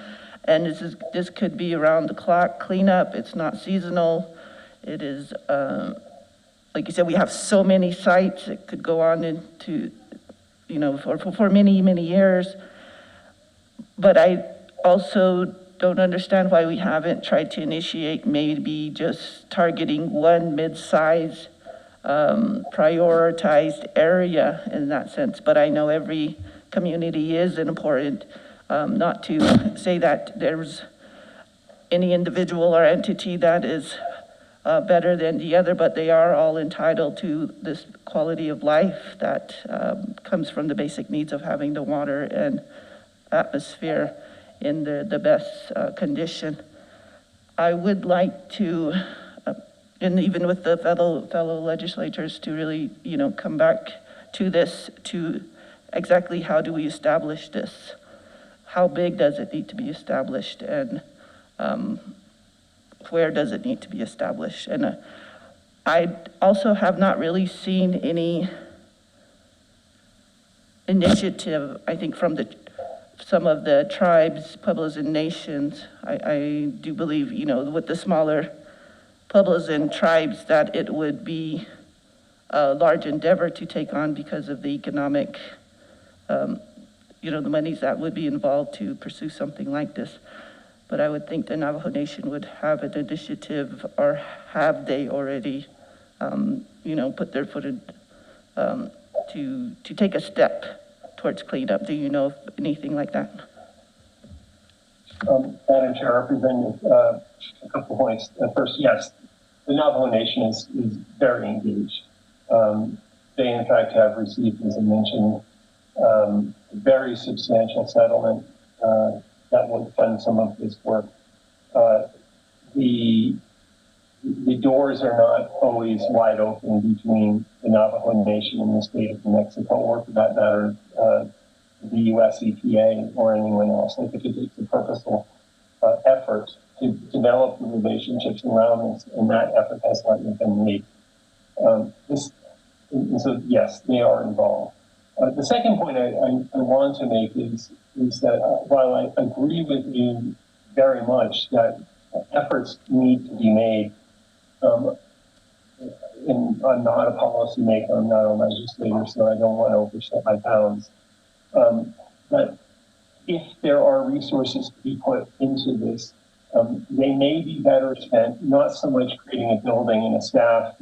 And this could be around the clock cleanup. It's not seasonal. It is, like you said, we have so many sites that could go on into, you know, for many, many years. But I also don't understand why we haven't tried to initiate maybe just targeting one mid-size prioritized area in that sense. But I know every community is important, not to say that there's any individual or entity that is better than the other, but they are all entitled to this quality of life that comes from the basic needs of having the water and atmosphere in the best condition. I would like to, and even with the fellow legislators, to really, you know, come back to this, to exactly how do we establish this? How big does it need to be established? And where does it need to be established? And I also have not really seen any initiative, I think, from some of the tribes, pueblos, and nations. I do believe, you know, with the smaller pueblos and tribes, that it would be a large endeavor to take on because of the economic, you know, the monies that would be involved to pursue something like this. But I would think the Navajo Nation would have an initiative, or have they already, you know, put their foot in, to take a step towards cleanup. Do you know of anything like that? Madam Chair, representing a couple points. First, yes, the Navajo Nation is very engaged. They, in fact, have received, as I mentioned, very substantial settlement that would fund some of this work. The doors are not always wide open between the Navajo Nation and the state of New Mexico, or for that matter, the U.S. EPA or anyone else. I think it takes a purposeful effort to develop the relationships around this, and that effort has not yet been made. So yes, they are involved. The second point I want to make is that while I agree with you very much that efforts need to be made, and I'm not a policymaker, I'm not a legislator, so I don't want to overstep my bounds. But if there are resources to be put into this, they may be better spent, not so much creating a building and a staff,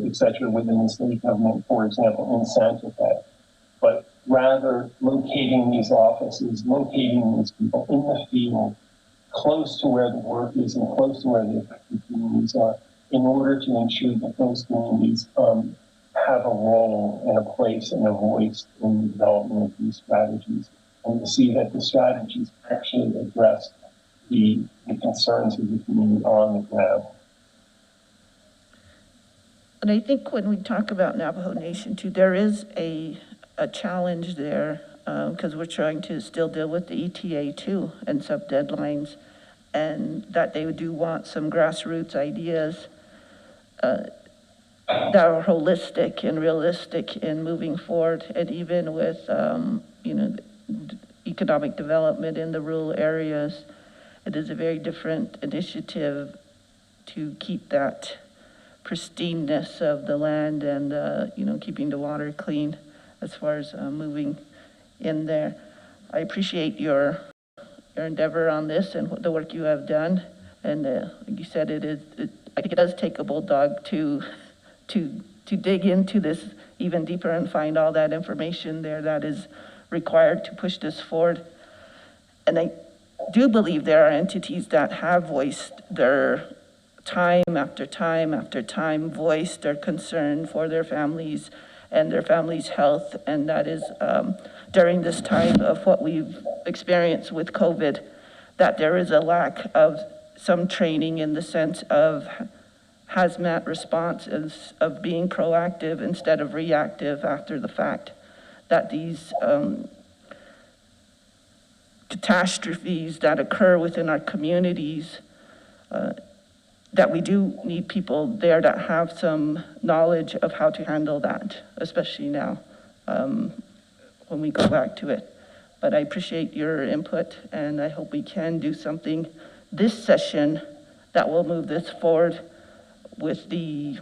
et cetera, within the state government, for example, in Santa Fe, but rather locating these offices, locating these people in the field, close to where the work is and close to where the affected communities are, in order to ensure that those communities have a role and a place and a voice in the development of these strategies, and to see that the strategies actually address the concerns of the community on the ground. And I think when we talk about Navajo Nation too, there is a challenge there, because we're trying to still deal with the ETA too, and some deadlines, and that they do want some grassroots ideas that are holistic and realistic in moving forward, and even with, you know, economic development in the rural areas. It is a very different initiative to keep that pristineness of the land and, you know, keeping the water clean as far as moving in there. I appreciate your endeavor on this and the work you have done. And like you said, I think it does take a bulldog to dig into this even deeper and find all that information there that is required to push this forward. And I do believe there are entities that have voiced their time after time after time, voiced their concern for their families and their families' health, and that is during this time of what we've experienced with COVID, that there is a lack of some training in the sense of hazmat responses, of being proactive instead of reactive after the fact, that these catastrophes that occur within our communities, that we do need people there that have some knowledge of how to handle that, especially now when we go back to it. But I appreciate your input, and I hope we can do something this session that will move this forward with the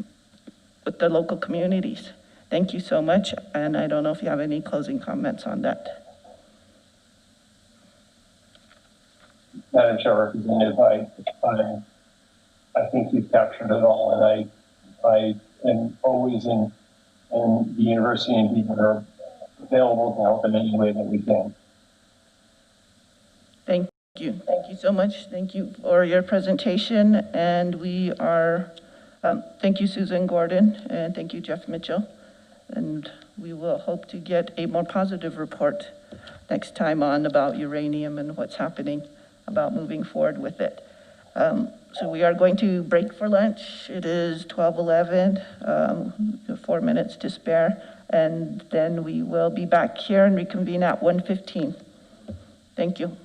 with the local communities. Thank you so much, and I don't know if you have any closing comments on that. Madam Chair, Representative, I think you've captured it all, and I am always in the university and people are available to help in any way that we can. Thank you. Thank you so much. Thank you for your presentation. And we are, thank you, Susan Gordon, and thank you, Jeff Mitchell. And we will hope to get a more positive report next time on about uranium and what's happening about moving forward with it. So we are going to break for lunch. It is 12:11, 4 minutes to spare. And then we will be back here and reconvene at 1:15. Thank you.